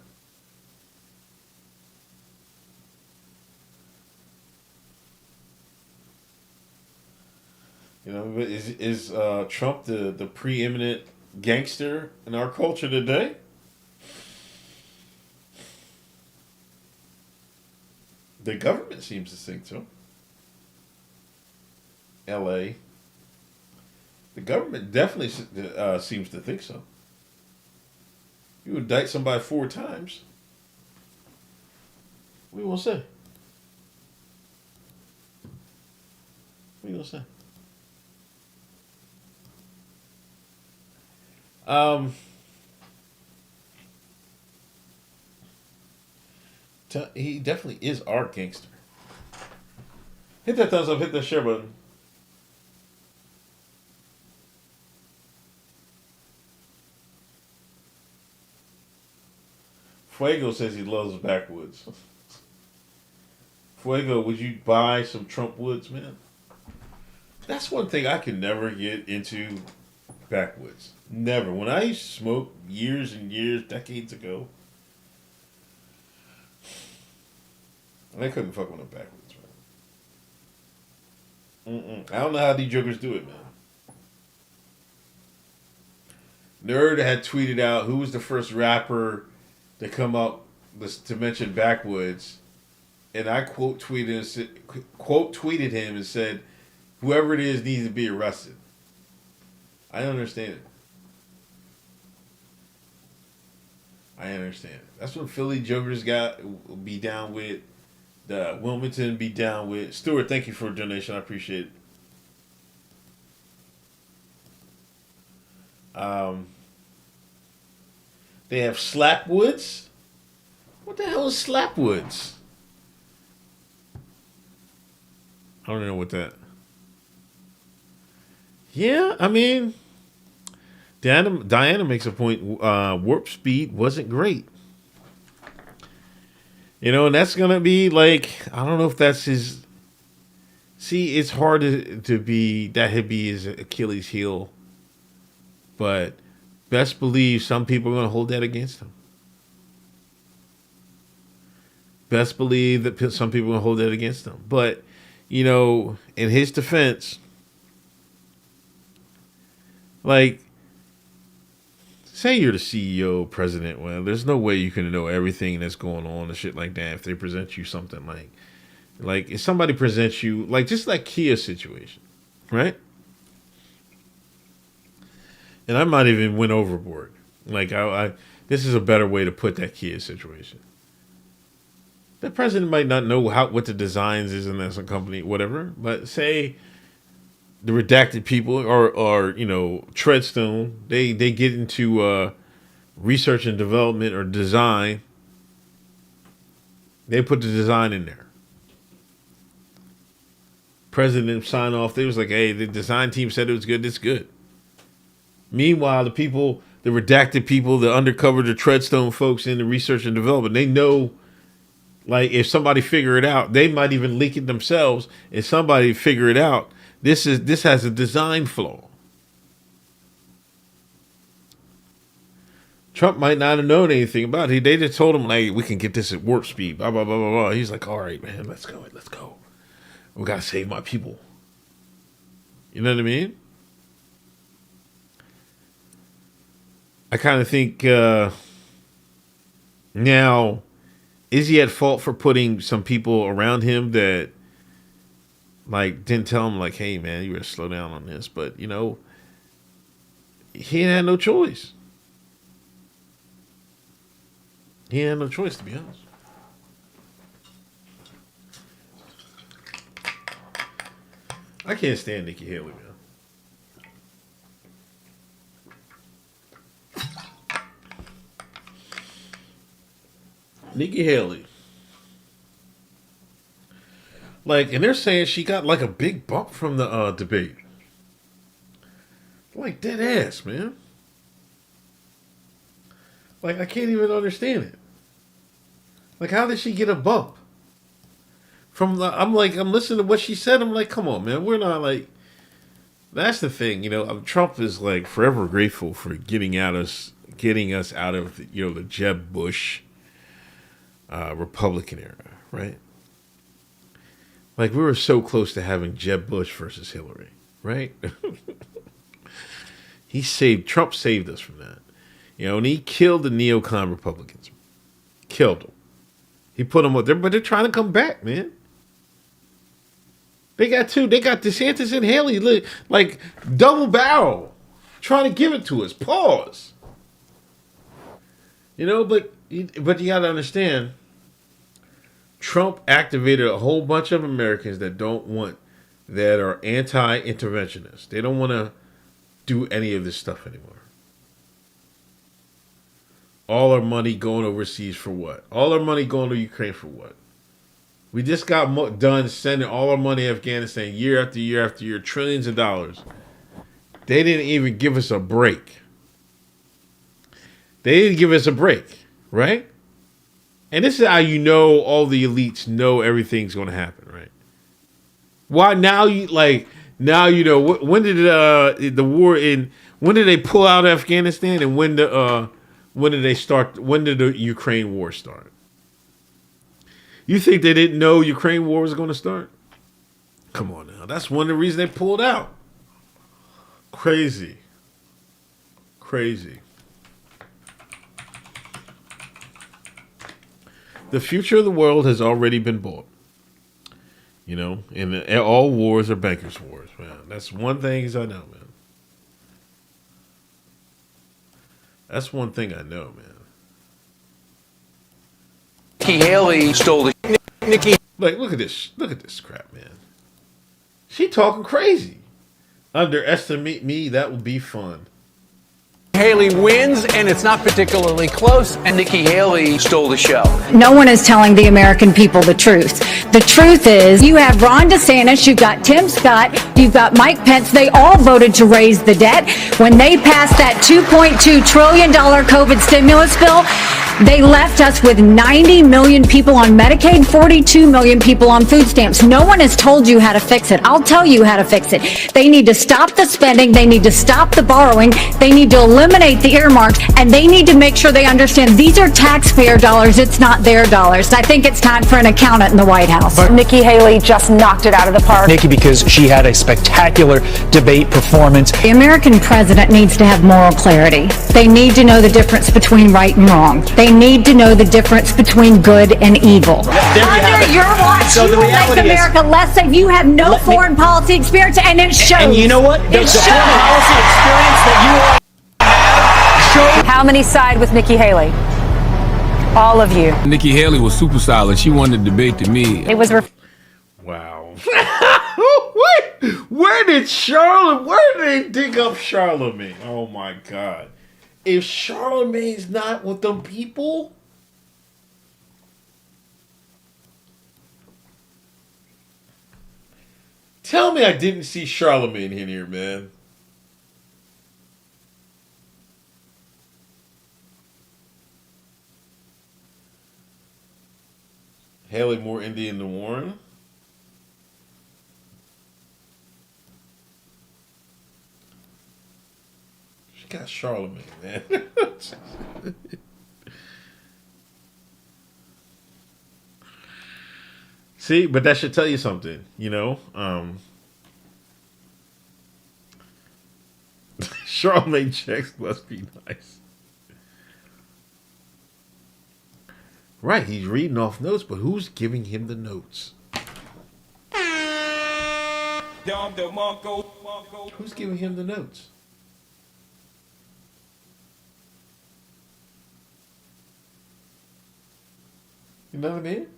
Is Trump the preeminent gangster in our culture today? The government seems to think so. L.A. The government definitely seems to think so. You indict somebody 4 times. We won't say. What are you gonna say? He definitely is our gangster. Hit that thumbs up. Hit that share button. Fuego says he loves backwoods. Fuego, would you buy some Trump woods, man? That's one thing I can never get into. Backwoods. Never. When I used to smoke years and years, decades ago, I couldn't fuck with them backwoods, man. I don't know how these jokers do it, man. Nerd had tweeted out who was the first rapper to come up to mention backwoods, and I quote tweeted him and said, "Whoever it is needs to be arrested." I understand it. I understand it. That's what Philly jokers be down with. The Wilmington be down with. Stuart, thank you for a donation. I appreciate it. They have Slapwoods. What the hell is Slapwoods? I don't know what that. Yeah, I mean, Diana makes a point. Warp speed wasn't great. You know, and that's going to be like, I don't know if that's his. See, it's hard to be, that would be his Achilles heel. But best believe some people are going to hold that against him. Best believe that some people are going to hold that against him. But, you know, in his defense, like, say you're the CEO, president. Well, there's no way you can know everything that's going on and shit like that. If they present you something like if somebody presents you, like just like Kia situation, right? And I might even went overboard. Like I this is a better way to put that Kia situation. The president might not know what the designs is in that company, whatever. But say the redacted people or you know, Treadstone, they get into research and development or design. They put the design in there. President sign off. They was like, hey, the design team said it was good. It's good. Meanwhile, the people, the redacted people, the undercover, the Treadstone folks in the research and development, they know, like, if somebody figure it out, they might even leak it themselves. If somebody figure it out, this has a design flaw. Trump might not have known anything about it. They just told him, like, we can get this at warp speed, blah, blah, blah, blah, blah. He's like, all right, man, let's go. We got to save my people. You know what I mean? I kind of think now, is he at fault for putting some people around him that, like, didn't tell him, like, hey, man, you better slow down on this. But, you know, he had no choice. He had no choice, to be honest. I can't stand Nikki Haley, man. Nikki Haley. Like, and they're saying she got like a big bump from the debate. Like, dead ass, man. Like, I can't even understand it. Like, how did she get a bump? I'm listening to what she said. I'm like, come on, man. We're not like, that's the thing, you know. Trump is like forever grateful for getting us out of, you know, the Jeb Bush Republican era, right? Like, we were so close to having Jeb Bush versus Hillary, right? Trump saved us from that. You know, and he killed the neocon Republicans. Killed them. He put them up there, but they're trying to come back, man. They got DeSantis and Haley, like, double barrel, trying to give it to us. Pause. You know, but you got to understand, Trump activated a whole bunch of Americans that don't want that are anti-interventionist. They don't want to do any of this stuff anymore. All our money going overseas for what? All our money going to Ukraine for what? We just got done sending all our money to Afghanistan year after year after year, trillions of dollars. They didn't even give us a break. They didn't give us a break, right? And this is how you know all the elites know everything's going to happen, right? Why now now you know when did the war in when did they pull out of Afghanistan and when did they start? When did the Ukraine war start? You think they didn't know Ukraine war was going to start? Come on now. That's one of the reasons they pulled out. Crazy. Crazy. The future of the world has already been bought. You know, and all wars are bankers' wars, man. That's one thing I know, man. That's one thing I know, man. Nikki Haley stole the Nikki. Like, look at this crap, man. She talking crazy. Underestimate me, that would be fun. Haley wins, and it's not particularly close, and Nikki Haley stole the show. No one is telling the American people the truth. The truth is, you have Ron DeSantis, you've got Tim Scott, you've got Mike Pence. They all voted to raise the debt. When they passed that $2.2 trillion COVID stimulus bill, they left us with 90 million people on Medicaid, 42 million people on food stamps. No one has told you how to fix it. I'll tell you how to fix it. They need to stop the spending. They need to stop the borrowing. They need to eliminate the earmarks, and they need to make sure they understand these are taxpayer dollars. It's not their dollars. I think it's time for an accountant in the White House. But Nikki Haley just knocked it out of the park. Nikki, because she had a spectacular debate performance. The American president needs to have moral clarity. They need to know the difference between right and wrong. They need to know the difference between good and evil. Under your watch, you will make America less safe. You have no foreign policy experience, and it shows. And you know what? The foreign policy experience that you How many side with Nikki Haley? All of you. Nikki Haley was super solid. She won the debate to me. It was. Wow. Where did they dig up Charlemagne? Oh my God. If Charlemagne's not with them people, tell me I didn't see Charlemagne in here, man. Haley more Indian than Warren? She got Charlemagne, man. See, but that should tell you something, you know? Charlemagne checks must be nice. Right, he's reading off notes, but who's giving him the notes? Who's giving him the notes? You know what I mean?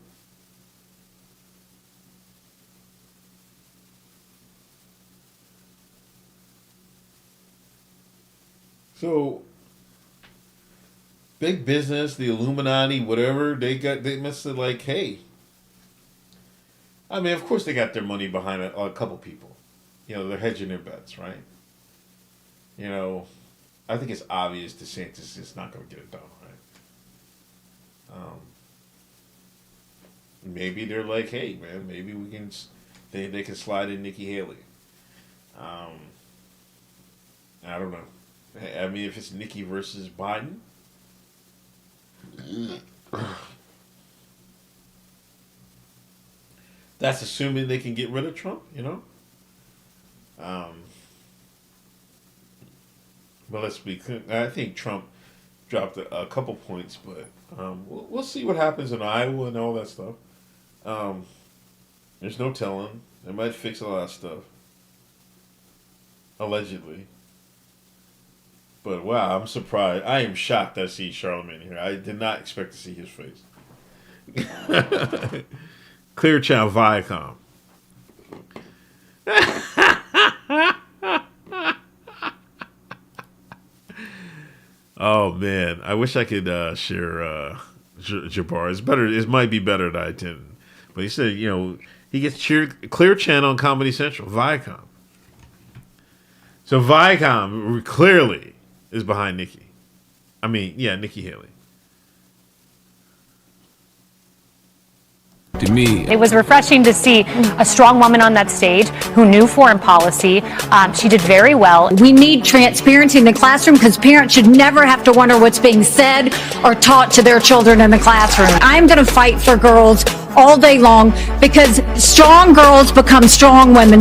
So, big business, the Illuminati, whatever, they must have like, hey. I mean, of course they got their money behind a couple people. You know, they're hedging their bets, right? You know, I think it's obvious DeSantis is not going to get it done, right? Maybe they're like, hey, man, maybe we can, they can slide in Nikki Haley. I don't know. I mean, if it's Nikki versus Biden, that's assuming they can get rid of Trump, you know? But let's be clear. I think Trump dropped a couple points, but we'll see what happens in Iowa and all that stuff. There's no telling. They might fix a lot of stuff. Allegedly. But wow, I'm surprised. I am shocked I see Charlemagne here. I did not expect to see his face. Clear Channel Viacom. Oh man, I wish I could share Jabbar. It's better. It might be better that I didn't. But he said, he gets Clear Channel on Comedy Central, Viacom. So Viacom clearly is behind Nikki. Nikki Haley. To me, It was refreshing to see a strong woman on that stage who knew foreign policy. She did very well. We need transparency in the classroom because parents should never have to wonder what's being said or taught to their children in the classroom. I'm going to fight for girls all day long because strong girls become strong women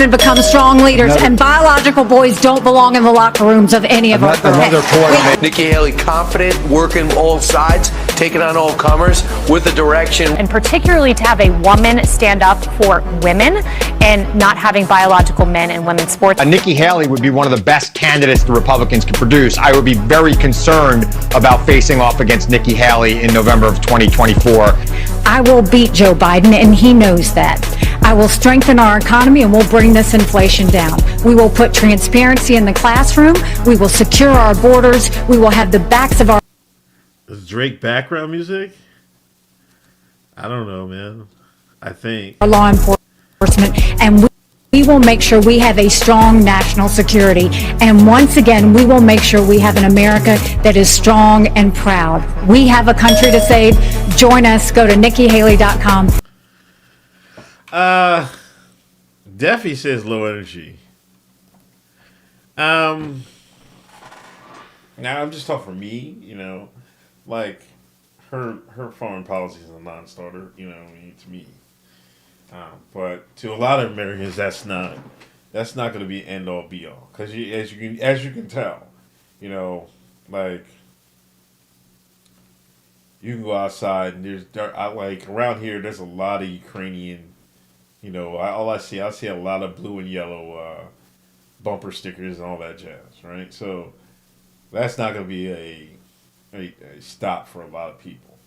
become strong leaders, and biological boys don't belong in the locker rooms of any of our girls. Nikki Haley confident, working all sides, taking on all comers with the direction. And particularly to have a woman stand up for women and not having biological men in women's sports. Nikki Haley would be one of the best candidates the Republicans could produce. I would be very concerned about facing off against Nikki Haley in November of 2024. I will beat Joe Biden, and he knows that. I will strengthen our economy, and we'll bring this inflation down. We will put transparency in the classroom. We will secure our borders. We will have the backs of our... Is Drake background music? I don't know, man. I think. Our law enforcement, and we will make sure we have a strong national security. And once again, we will make sure we have an America that is strong and proud. We have a country to save. Join us. Go to NikkiHaley.com. Deffy says low energy. Now I'm just talking for me, like her foreign policy is a non-starter, to me. But to a lot of Americans, that's not going to be end all be all, because as you can tell, like you can go outside and like around here, there's a lot of Ukrainian. I see a lot of blue and yellow bumper stickers and all that jazz, right? So that's not going to be a stop for a lot of people.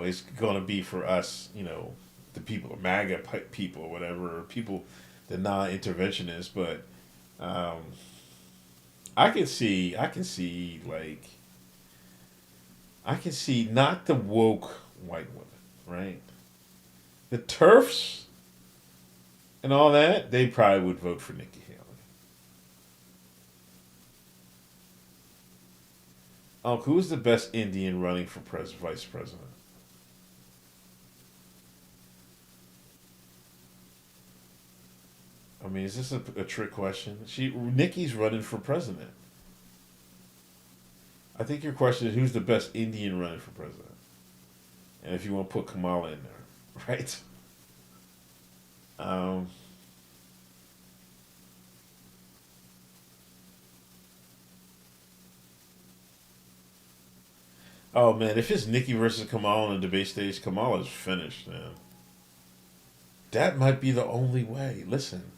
It's going to be for us, the people, MAGA people or whatever, or people, the non-interventionists. But I can see not the woke white women, right? The TERFs and all that, they probably would vote for Nikki Haley. Who's the best Indian running for vice president? Is this a trick question? Nikki's running for president. I think your question is who's the best Indian running for president? And if you want to put Kamala in there, right? Oh man, if it's Nikki versus Kamala on the debate stage, Kamala's finished, man. That might be the only way. Listen.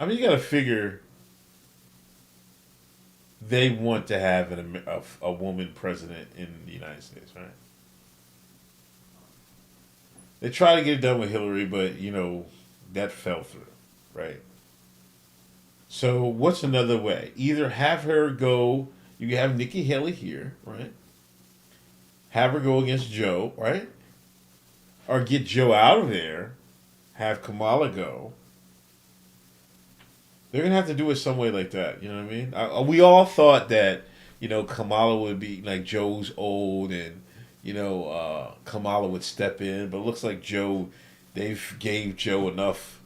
You got to figure they want to have a woman president in the United States, right? They tried to get it done with Hillary, but, that fell through, right? So what's another way? Either have her go, you can have Nikki Haley here, right? Have her go against Joe, right? Or get Joe out of there, have Kamala go. They're going to have to do it some way like that. You know what I mean? We all thought that, Kamala would be like Joe's old and, Kamala would step in. But it looks like they've gave Joe enough,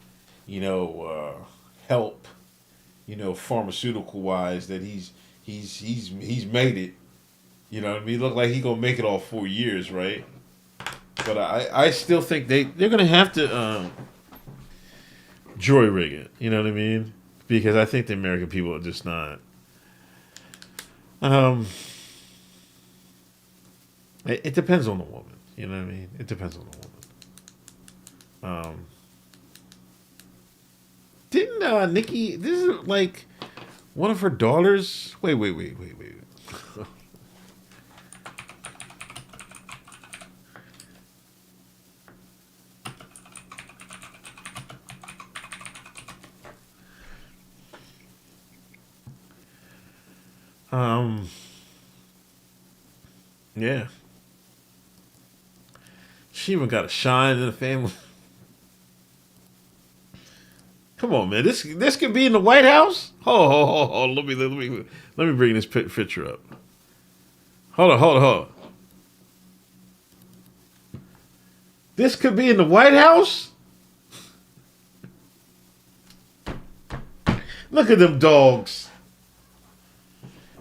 help, pharmaceutical wise that he's made it. You know what I mean? Look like he's going to make it all 4 years, right? But I still think they're going to have to jury rig it. You know what I mean? Because I think the American people are just not. It depends on the woman. You know what I mean? It depends on the woman. Didn't Nikki? This is like one of her daughters. Wait. Yeah. She even got a shine in the family. Come on, man. This could be in the White House. Hold. Let me bring this picture up. Hold on. This could be in the White House. Look at them dogs.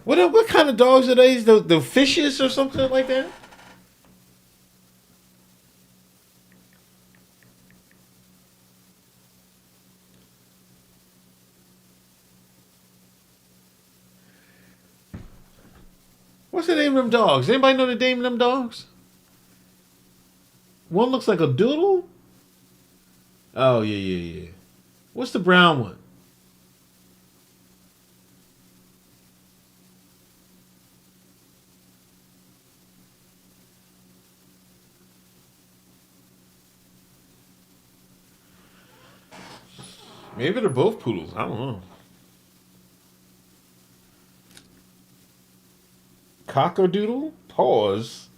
What kind of dogs are these? The fishes or something like that? What's the name of them dogs? Anybody know the name of them dogs? One looks like a doodle. Oh, yeah. What's the brown one? Maybe they're both poodles. I don't know. Cockadoodle? Pause.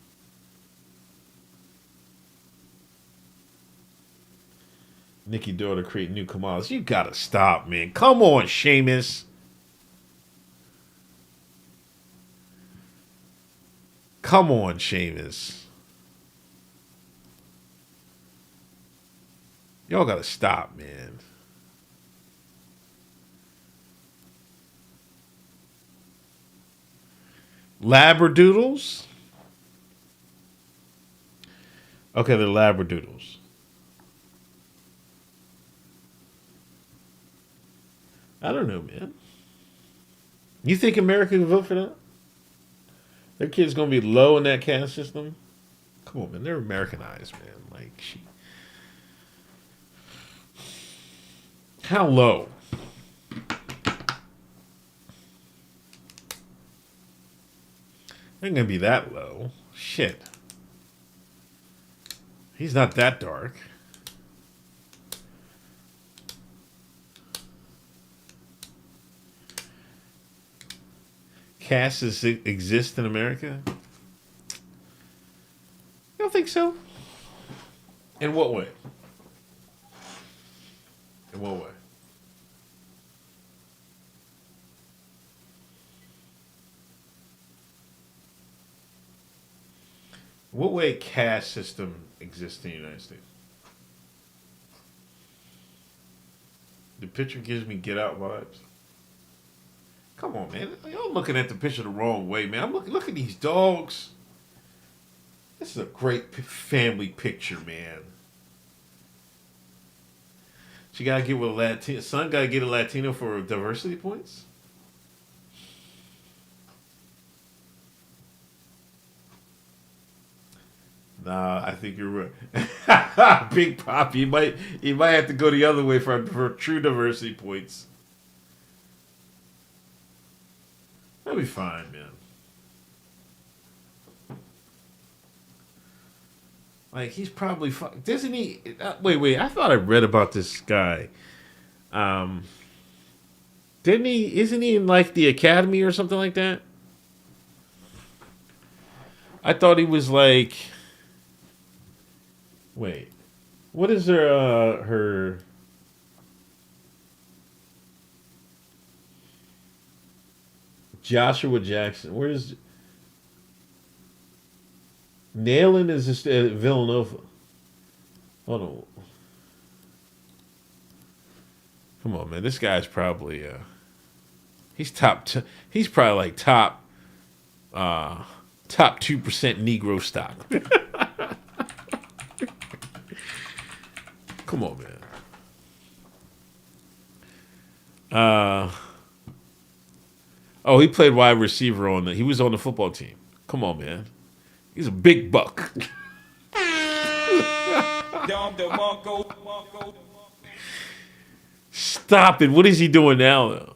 Nikki daughter create new Kamalas. You gotta stop, man. Come on, Seamus. Come on, Seamus. Y'all gotta stop, man. Labradoodles? Okay, they're Labradoodles. I don't know, man. You think America can vote for that? Their kid's gonna be low in that caste system? Come on, man. They're Americanized, man. Like, how low? Ain't gonna be that low. Shit. He's not that dark. Castes exist in America? You don't think so? In what way? In what way? What way caste system exists in the United States? The picture gives me Get Out vibes. Come on, man. Y'all looking at the picture the wrong way, man. Look at these dogs. This is a great family picture, man. She gotta get with a Latino. Son gotta get a Latino for diversity points. Nah, I think you're right. Big Pop, you might have to go the other way for true diversity points. That'll be fine, man. Like, he's probably doesn't he? Wait. I thought I read about this guy. Didn't he? Isn't he in like the academy or something like that? I thought he was like. Wait, what is her? Joshua Jackson. Where's Nailing is just at Villanova. Hold on. Come on, man. This guy's probably he's he's probably like top 2% Negro stock. Come on, man. Oh, he played wide receiver he was on the football team. Come on, man. He's a big buck. Stop it. What is he doing now, though?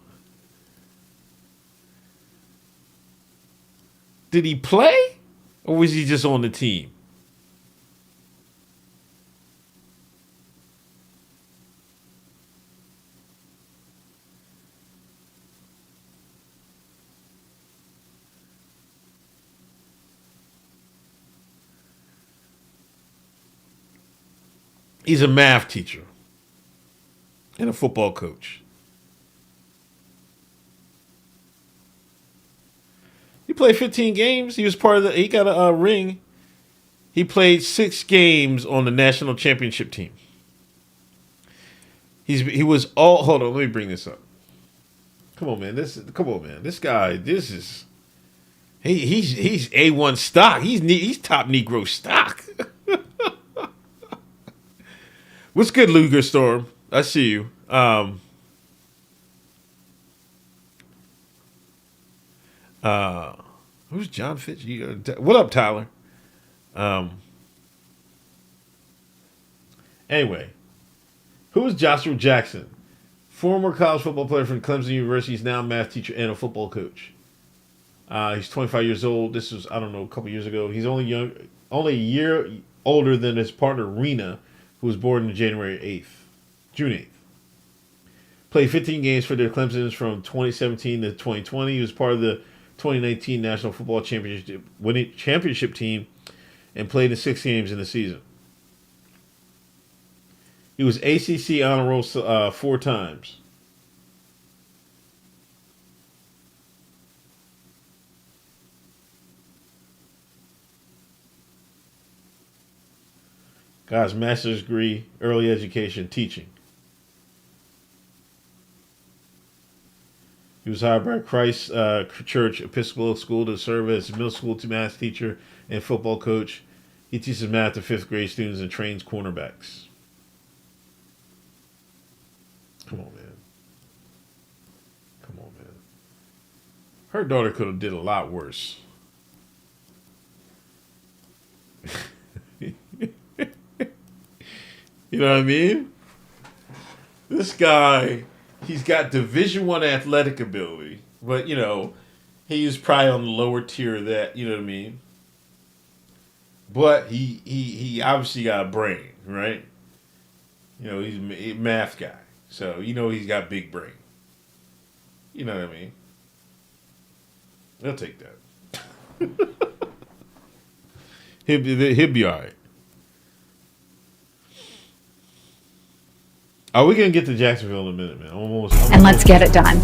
Did he play? Or was he just on the team? He's a math teacher and a football coach. He played 15 games. He was part of the. He got a ring. He played 6 games on the national championship team. He was all. Hold on, let me bring this up. Come on, man. This guy. This is. He's A1 stock. He's top Negro stock. What's good, Luger Storm? I see you. Who's John Fitch? What up, Tyler? Anyway, who is Joshua Jackson? Former college football player from Clemson University. He's now a math teacher and a football coach. He's 25 years old. This was, I don't know, a couple years ago. He's only a year older than his partner, Rena, who was born on June 8th. Played 15 games for the Clemsons from 2017 to 2020. He was part of the 2019 National Football Championship team and played in 6 games in the season. He was ACC honor roll 4 times. Got his master's degree, early education, teaching. He was hired by Christ Church Episcopal School to serve as middle school math teacher and football coach. He teaches math to 5th grade students and trains cornerbacks. Come on, man. Her daughter could have did a lot worse. You know what I mean? This guy, he's got Division I athletic ability, but he's probably on the lower tier of that. You know what I mean? But he obviously got a brain, right? He's a math guy, so he's got big brain. You know what I mean? He'll take that. he'll be all right. Are we gonna get to Jacksonville in a minute, man? And let's get it done.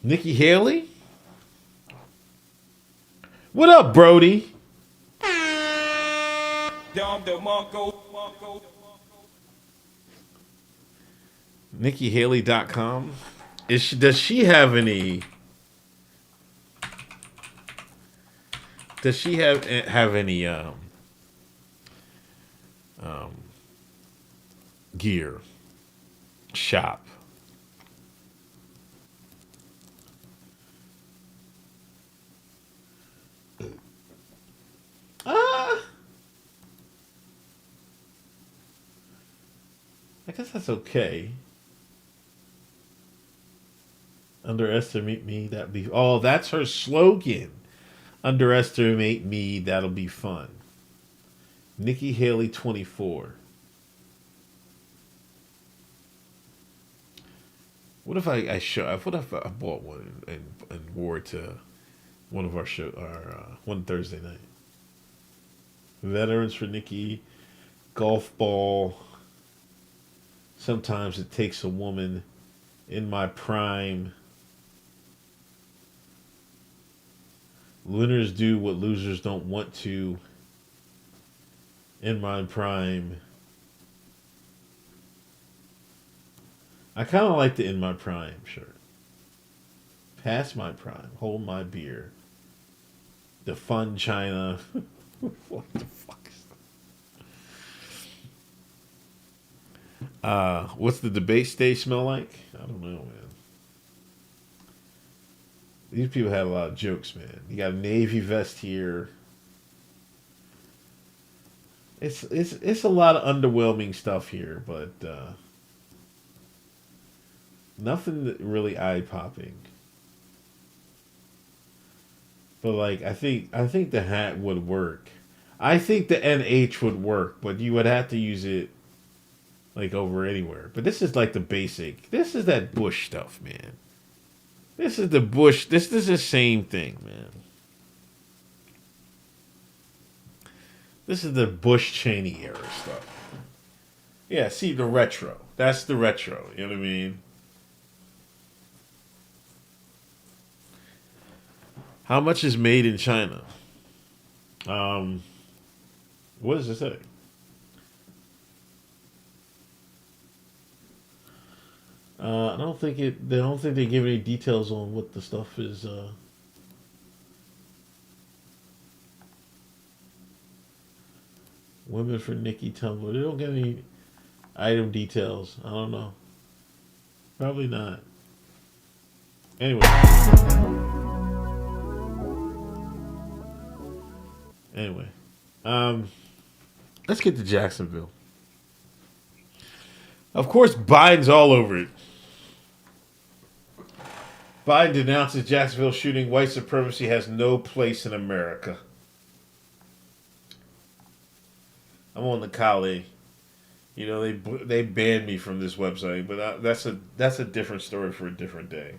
Nikki Haley? What up, Brody? NikkiHaley.com. Does she have any any gear shop? I guess that's okay. Underestimate me, that'd be... Oh, that's her slogan. Underestimate me, that'll be fun. Nikki Haley 24. What if what if I bought one and wore it to one of our one Thursday night? Veterans for Nikki, golf ball. Sometimes it takes a woman in my prime. Winners do what losers don't want to. In my prime. I kind of like the In My Prime shirt. Past my prime. Hold my beer. The fun China. What the fuck is that? What's the debate stage smell like? I don't know, man. These people had a lot of jokes, man. You got a Navy vest here. It's a lot of underwhelming stuff here, but nothing really eye popping. But like I think the hat would work. I think the NH would work, but you would have to use it like over anywhere. But this is like the basic. This is that Bush stuff, man. This is the Bush. This is the same thing, man. This is the Bush Cheney era stuff. Yeah, see the retro. That's the retro. You know what I mean? How much is made in China? What does it say? I don't think they give any details on what the stuff is. Women for Nikki Tumblr. They don't get any item details. I don't know. Probably not. Anyway. Let's get to Jacksonville. Of course, Biden's all over it. Biden denounces Jacksonville shooting. White supremacy has no place in America. I'm on the Kali. You know, they banned me from this website, but that's a different story for a different day.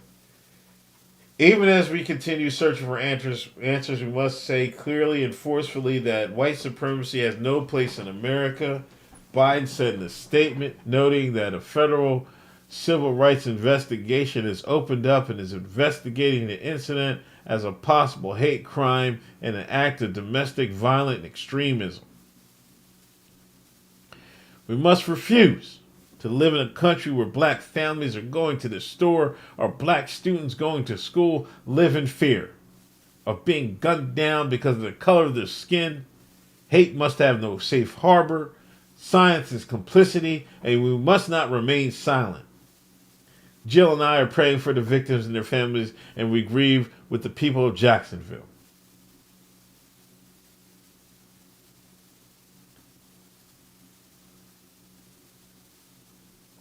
Even as we continue searching for answers, we must say clearly and forcefully that white supremacy has no place in America. Biden said in a statement, noting that a federal civil rights investigation is opened up and is investigating the incident as a possible hate crime and an act of domestic violent extremism. We must refuse to live in a country where black families are going to the store or black students going to school live in fear of being gunned down because of the color of their skin. Hate must have no safe harbor. Science is complicity, and we must not remain silent. Jill and I are praying for the victims and their families, and we grieve with the people of Jacksonville.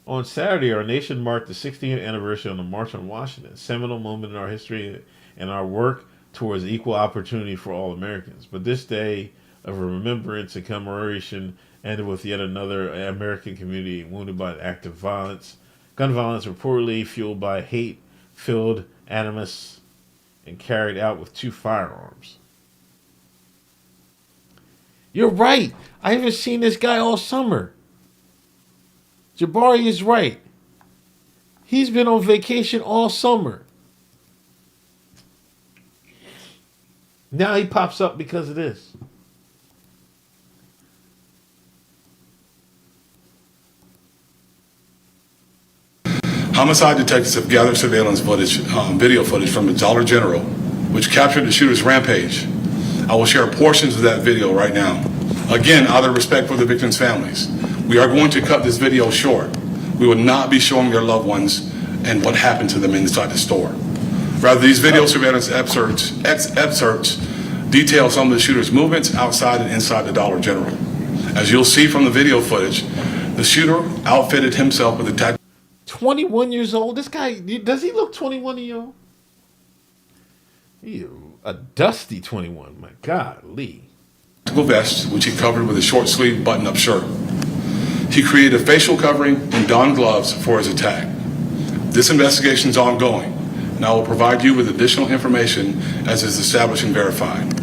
On Saturday, our nation marked the 60th anniversary of the March on Washington, a seminal moment in our history and our work towards equal opportunity for all Americans. But this day of remembrance and commemoration ended with yet another American community wounded by an act of violence. Gun violence reportedly fueled by hate-filled animus and carried out with 2 firearms. You're right. I haven't seen this guy all summer. Jabari is right. He's been on vacation all summer. Now he pops up because of this. Homicide detectives have gathered surveillance footage, video footage from the Dollar General, which captured the shooter's rampage. I will share portions of that video right now. Again, out of respect for the victims' families, we are going to cut this video short. We will not be showing their loved ones and what happened to them inside the store. Rather, these video surveillance excerpts detail some of the shooter's movements outside and inside the Dollar General. As you'll see from the video footage, the shooter outfitted himself with a 21 years old? This guy, does he look 21 years old? He's a dusty 21, my God, Lee. Vest, which he covered with a short sleeve button-up shirt. He created a facial covering and donned gloves for his attack. This investigation is ongoing, and I will provide you with additional information as is established and verified.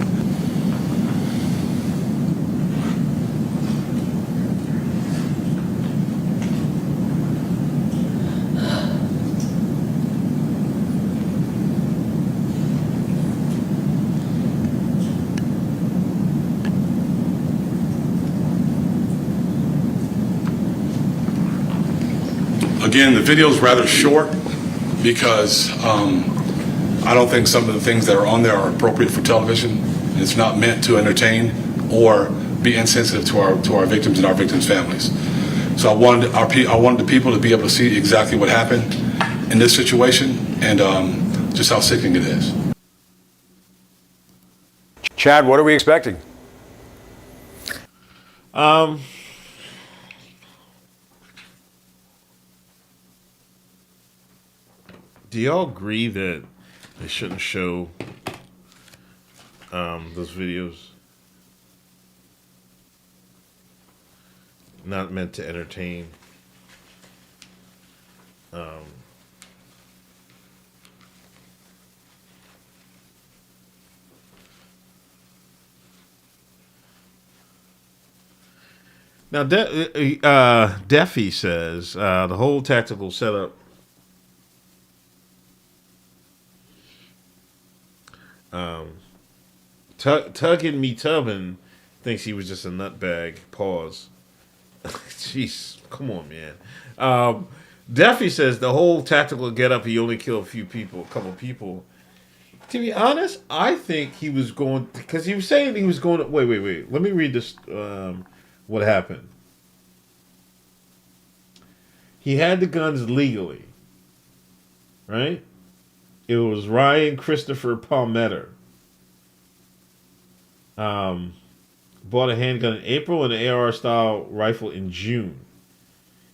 Again, the video is rather short because I don't think some of the things that are on there are appropriate for television. It's not meant to entertain or be insensitive to our victims and our victims' families. So I wanted the people to be able to see exactly what happened in this situation and just how sickening it is. Chad, what are we expecting? Do y'all agree that they shouldn't show those videos? Not meant to entertain. Now, Defy says the whole tactical setup. Tugging me tubbing thinks he was just a nutbag. Pause. Jeez, come on, man. Defy says the whole tactical get up. He only killed a couple people. To be honest, I think he was going because he was saying he was going. Wait. Let me read this. What happened? He had the guns legally, right? It was Ryan Christopher Palmetter. Bought a handgun in April and an AR-style rifle in June.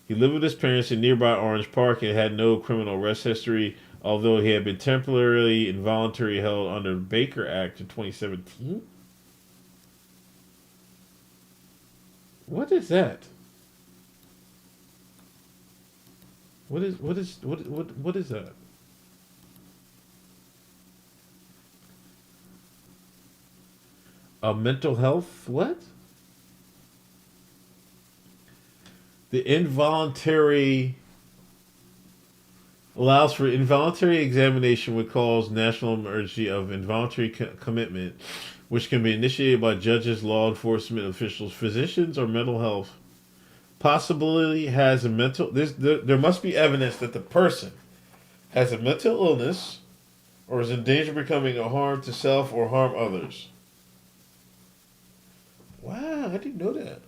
He lived with his parents in nearby Orange Park and had no criminal arrest history, although he had been temporarily involuntarily held under the Baker Act in 2017. What is that? What is that? A mental health what? The involuntary allows for involuntary examination which calls national emergency of involuntary commitment, which can be initiated by judges, law enforcement officials, physicians, or mental health. Possibility has a mental. There must be evidence that the person has a mental illness or is in danger of becoming a harm to self or harm others. Wow, I didn't know that.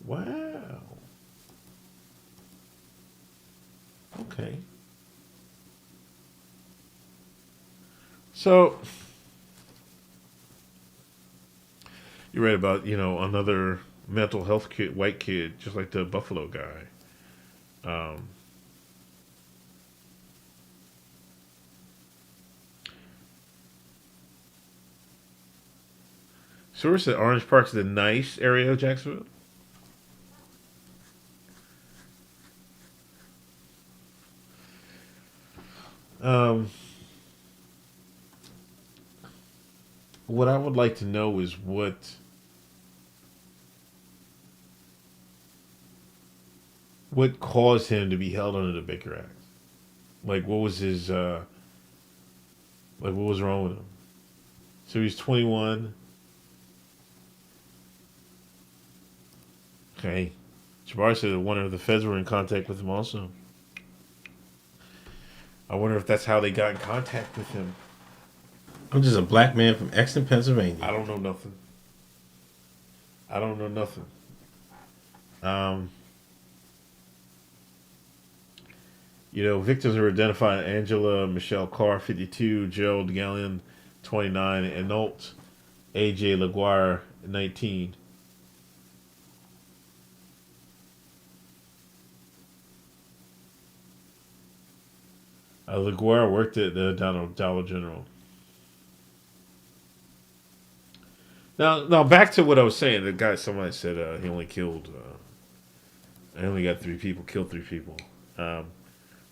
Wow. Okay. So you're right about, another mental health kid, white kid, just like the Buffalo guy. Source said Orange Park's the nice area of Jacksonville. What I would like to know is what caused him to be held under the Baker Act. Like, what was his, what was wrong with him? So he's 21. Okay. Jabari said, I wonder if the feds were in contact with him also. I wonder if that's how they got in contact with him. I'm just a black man from Exton, Pennsylvania. I don't know nothing. Victims are identified: Angela Michelle Carr, 52, Gerald Gallion, 29, and Nault AJ LaGuire, 19. LaGuire worked at the Dollar General. Now back to what I was saying. The guy, somebody said he only killed. I only got 3 people. Killed 3 people.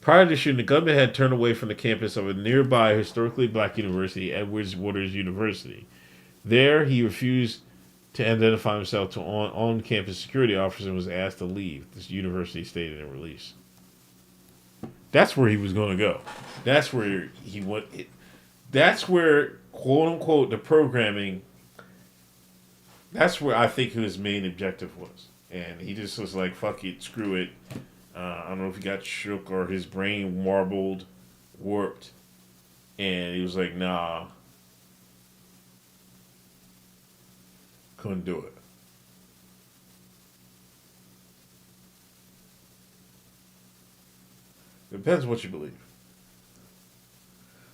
Prior to the shooting, the gunman had turned away from the campus of a nearby historically black university, Edwards Waters University. There, he refused to identify himself to on-campus security officers and was asked to leave. This university stated in a release. That's where he was going to go. That's where he went. That's where, quote unquote, the programming. That's where I think his main objective was. And he just was like, fuck it, screw it. I don't know if he got shook or his brain warped. And he was like, nah. Couldn't do it. Depends what you believe.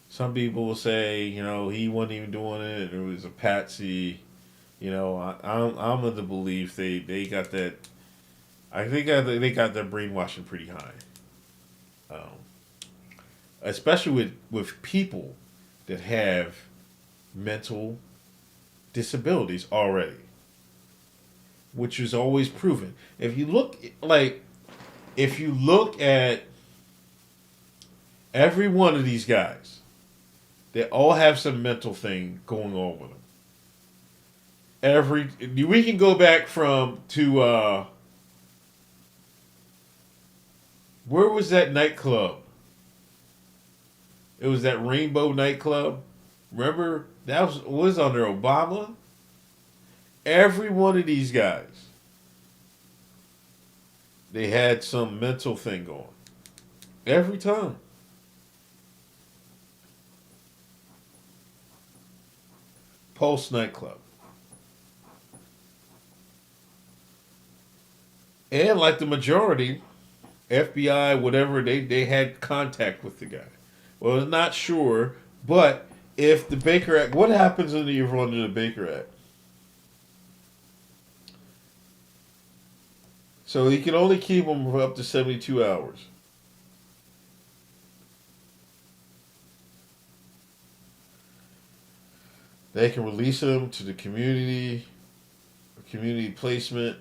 Some people will say, he wasn't even doing it. It was a patsy. I'm of the belief they got that. I think they got their brainwashing pretty high. Especially with people that have mental disabilities already. which is always proven. If you look at every one of these guys, they all have some mental thing going on with them. We can go back to where was that nightclub? It was that Rainbow nightclub. Remember that was under Obama. Every one of these guys, they had some mental thing going. Every time. Pulse nightclub. And like the majority, FBI, whatever, they had contact with the guy. Well, I'm not sure, but if the Baker Act, what happens under the Baker Act? So he can only keep them for up to 72 hours. They can release them to the community placement.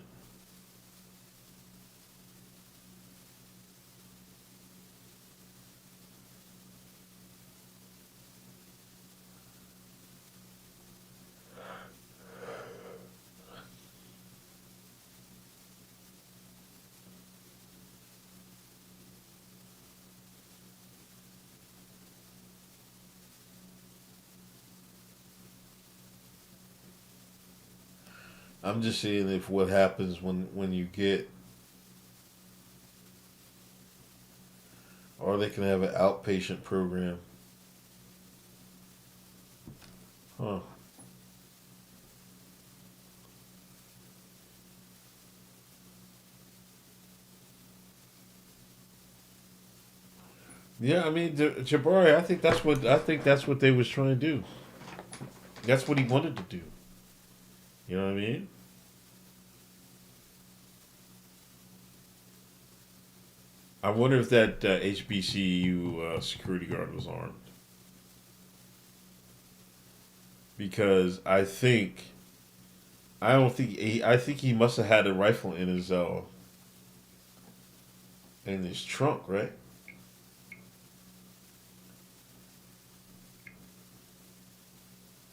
I'm just seeing if what happens when you get, or they can have an outpatient program. Huh. Yeah, I mean, Jabari, I think that's what they was trying to do. That's what he wanted to do. You know what I mean? I wonder if that HBCU security guard was armed. Because I think he must have had a rifle in his trunk, right?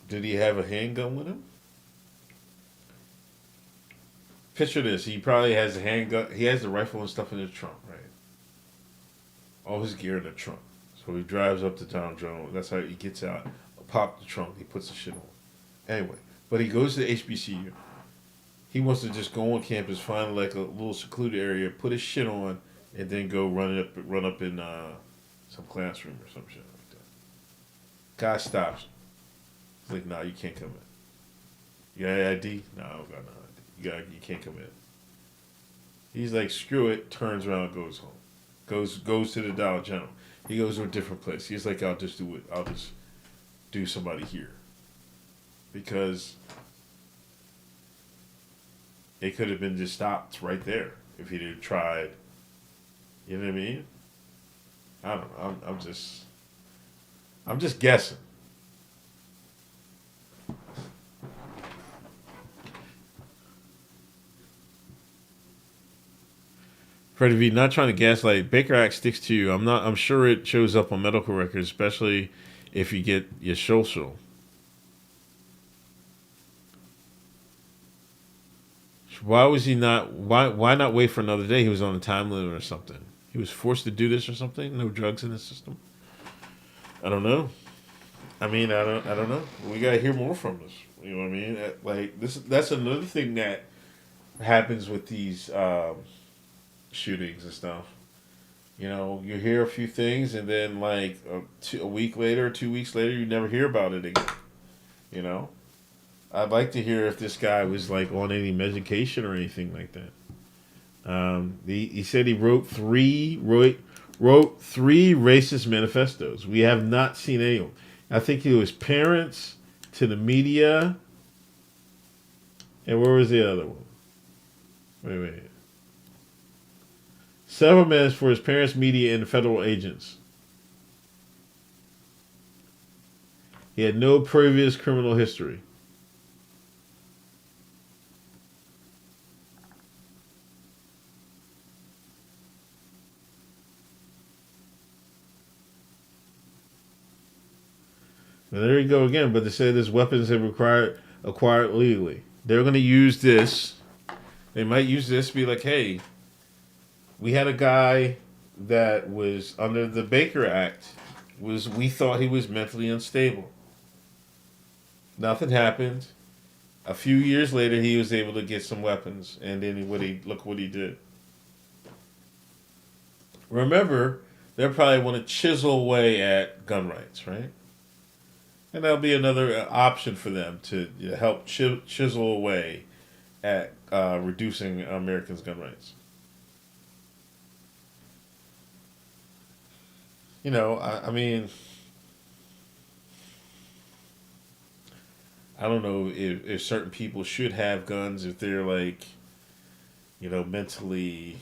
Did he have a handgun with him? Picture this. He probably has a handgun. He has the rifle and stuff in his trunk, right? All his gear in the trunk. So he drives up to Down Jones. That's how he gets out. Pop the trunk. He puts the shit on. Anyway, but he goes to the HBCU. He wants to just go on campus, find like a little secluded area, put his shit on, and then go run up in some classroom or some shit like that. Guy stops him. He's like, "Nah, you can't come in. You got an ID? No, I don't got no ID. You can't come in." He's like, "Screw it." Turns around and goes home. Goes to the Dollar General. He goes to a different place. He's like, I'll just do it. I'll just do somebody here. Because it could have been just stopped right there if he'd have tried. You know what I mean? I don't know. I'm just guessing. Freddie V, not trying to gaslight. Baker Act sticks to you. I'm sure it shows up on medical records, especially if you get your social. Why was he not? Why not wait for another day? He was on a time limit or something. He was forced to do this or something. No drugs in the system. I don't know. I mean, I don't know. We gotta hear more from this. You know what I mean? Like this. That's another thing that happens with these shootings and stuff. You know, you hear a few things, and then like a week later, 2 weeks later, you never hear about it again. You know, I'd like to hear if this guy was like on any medication or anything like that. He said he wrote three racist manifestos. We have not seen any of them. I think it was parents to the media, and where was the other one? Wait. Several minutes for his parents, media, and federal agents. He had no previous criminal history. And there you go again. But they say this weapons have acquired legally. They're going to use this. They might use this to be like, hey, we had a guy that was under the Baker Act. We thought he was mentally unstable. Nothing happened. A few years later, he was able to get some weapons, and then look what he did. Remember, they'll probably want to chisel away at gun rights, right? And that'll be another option for them to help chisel away at reducing Americans' gun rights. You know, I mean, I don't know if certain people should have guns if they're like, you know, mentally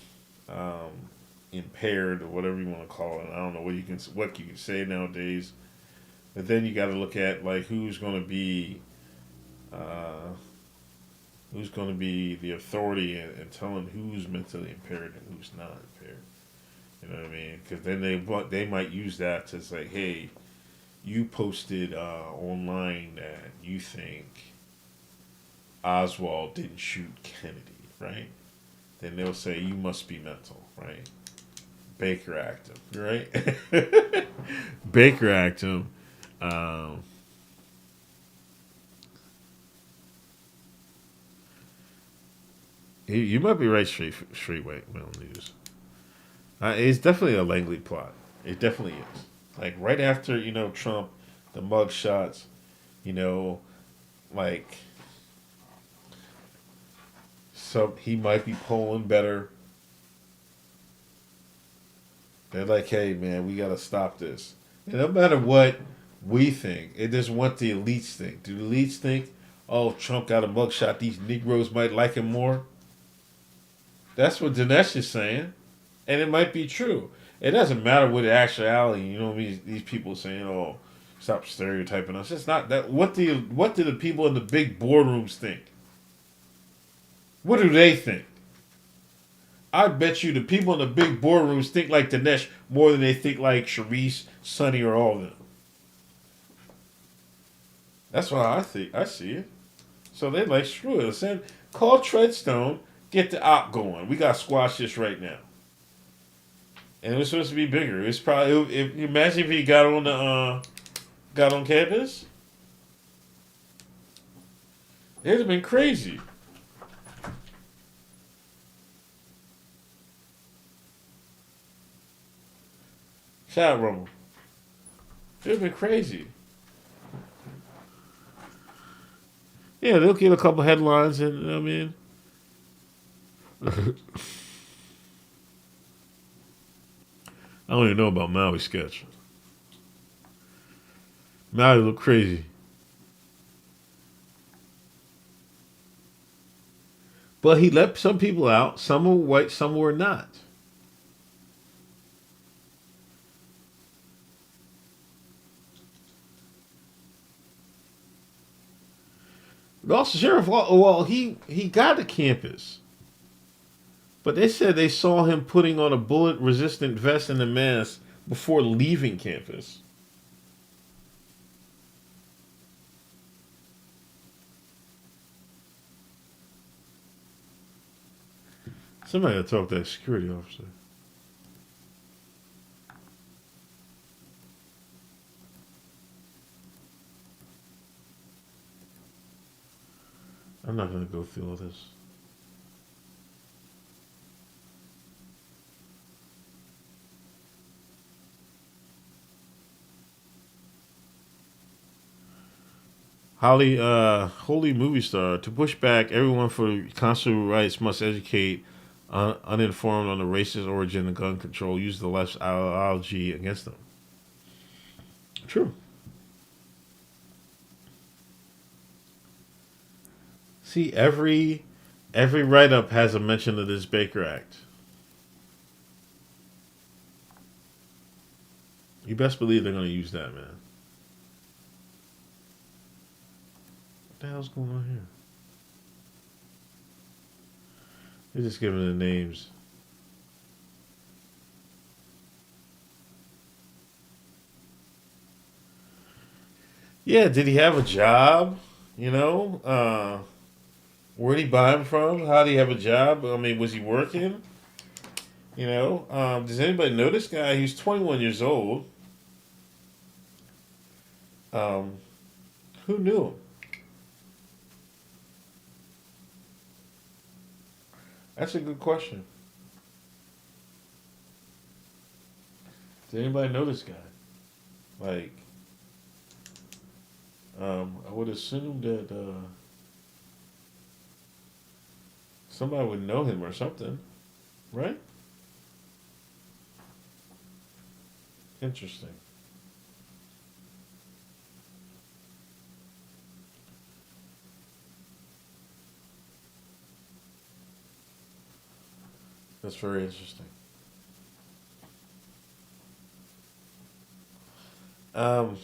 impaired or whatever you want to call it. I don't know what you can say nowadays. But then you got to look at like who's going to be the authority in telling who's mentally impaired and who's not impaired. You know what I mean? Because then they might use that to say, hey, you posted online that you think Oswald didn't shoot Kennedy, right? Then they'll say you must be mental, right? Baker Act him, right? Baker Act him. You might be right, straight white male news. It's definitely a Langley plot. It definitely is. Like right after, you know, Trump, the mugshots, you know, like he might be polling better. They're like, hey man, we gotta stop this. And no matter what we think, it is what the elites think. Do the elites think, oh, Trump got a mugshot, these Negroes might like him more? That's what Dinesh is saying. And it might be true. It doesn't matter what the actuality, you know, these people saying, oh, stop stereotyping us. It's not that. What do the people in the big boardrooms think? What do they think? I bet you the people in the big boardrooms think like Dinesh more than they think like Sharice, Sonny, or all of them. That's why I see it. So they like, screw it. Said, call Treadstone, get the op going. We got to squash this right now. And it was supposed to be bigger. It was probably, imagine if he got on campus. It'd have been crazy. Shout out, Rumble. It'd have been crazy. Yeah, they'll get a couple headlines, and you know what I mean. I don't even know about Maui's sketch. Maui looked crazy. But he let some people out. Some were white, some were not. Also, Sheriff, well, he got to campus. But they said they saw him putting on a bullet-resistant vest and a mask before leaving campus. Somebody had to talk to that security officer. I'm not going to go through all this. Holy movie star. To push back, everyone for constitutional rights must educate uninformed on the racist origin of gun control. Use the left's ideology against them. True. See, every write-up has a mention of this Baker Act. You best believe they're going to use that, man. What the hell's going on here? They're just giving the names. Yeah, did he have a job? You know, where'd he buy them from? How did he have a job? I mean, was he working? You know, does anybody know this guy? He's 21 years old. Who knew him? That's a good question. Does anybody know this guy? Like, I would assume that somebody would know him or something, right? Interesting. That's very interesting. All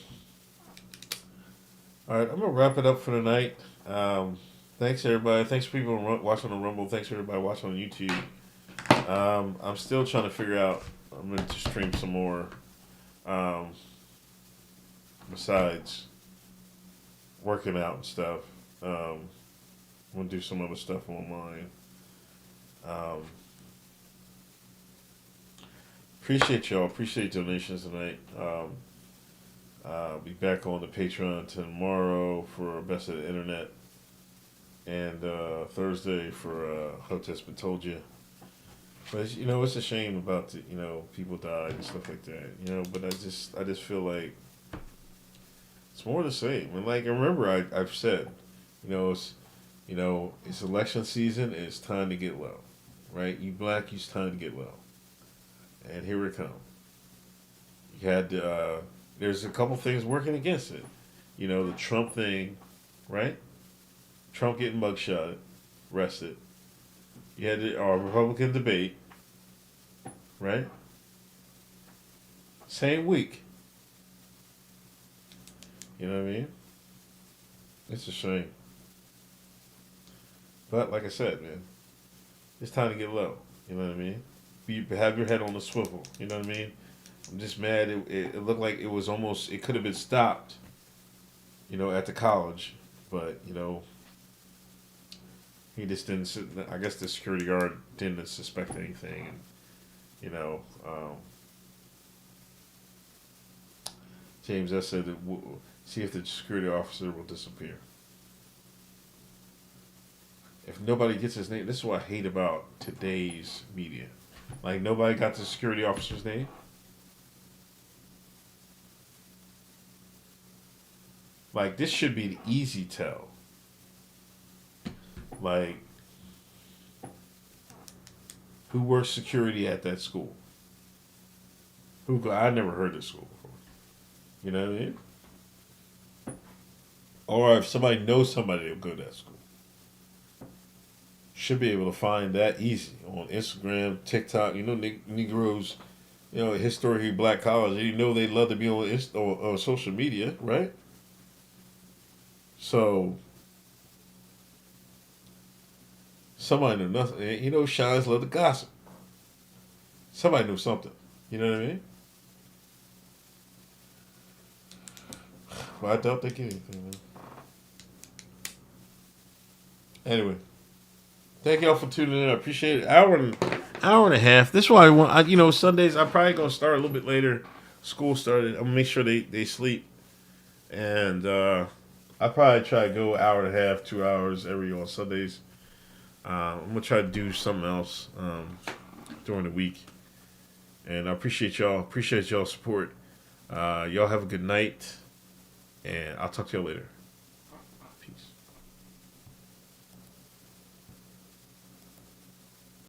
right, I'm gonna wrap it up for tonight. Thanks everybody. Thanks for people watching on Rumble. Thanks for everybody watching on YouTube. I'm still trying to figure out. I'm going to stream some more. Besides working out and stuff, I'm gonna do some other stuff online. Appreciate y'all. Appreciate donations tonight. I'll be back on the Patreon tomorrow for Best of the Internet, and Thursday for Hoteps Been Told You. But you know, it's a shame about the, you know, people died and stuff like that. You know, but I just feel like it's more the same. And like, remember, I've said, it's election season. And it's time to get low, right? You black, it's time to get low, and here it comes. You had there's a couple things working against it. You know, the Trump thing, right? Trump getting mugshot, arrested. You had the Republican debate, right? Same week. You know what I mean? It's a shame. But like I said, man, it's time to get low. You know what I mean? Have your head on the swivel. You know what I mean? I'm just mad. It looked like it was almost, it could have been stopped, at the college. But, he just didn't, I guess the security guard didn't suspect anything. And, James S. said that see if the security officer will disappear. If nobody gets his name, this is what I hate about today's media. Like, nobody got the security officer's name. Like, this should be an easy tell. Like, who works security at that school? I never heard of school before. You know what I mean? Or if somebody knows somebody that'll go to that school. Should be able to find that easy on Instagram, TikTok. Negroes, historically black college. They love to be on social media, right? So somebody knew nothing. Shines love to gossip. Somebody knew something. You know what I mean? But I doubt they get anything, man. Anyway, thank y'all for tuning in. I appreciate it. Hour and a half. This is why I want. Sundays I'm probably gonna start a little bit later. School started. I'm gonna make sure they sleep, and I probably try to go hour and a half, 2 hours on Sundays. I'm gonna try to do something else during the week, and I appreciate y'all. Appreciate y'all's support. Y'all have a good night, and I'll talk to y'all later.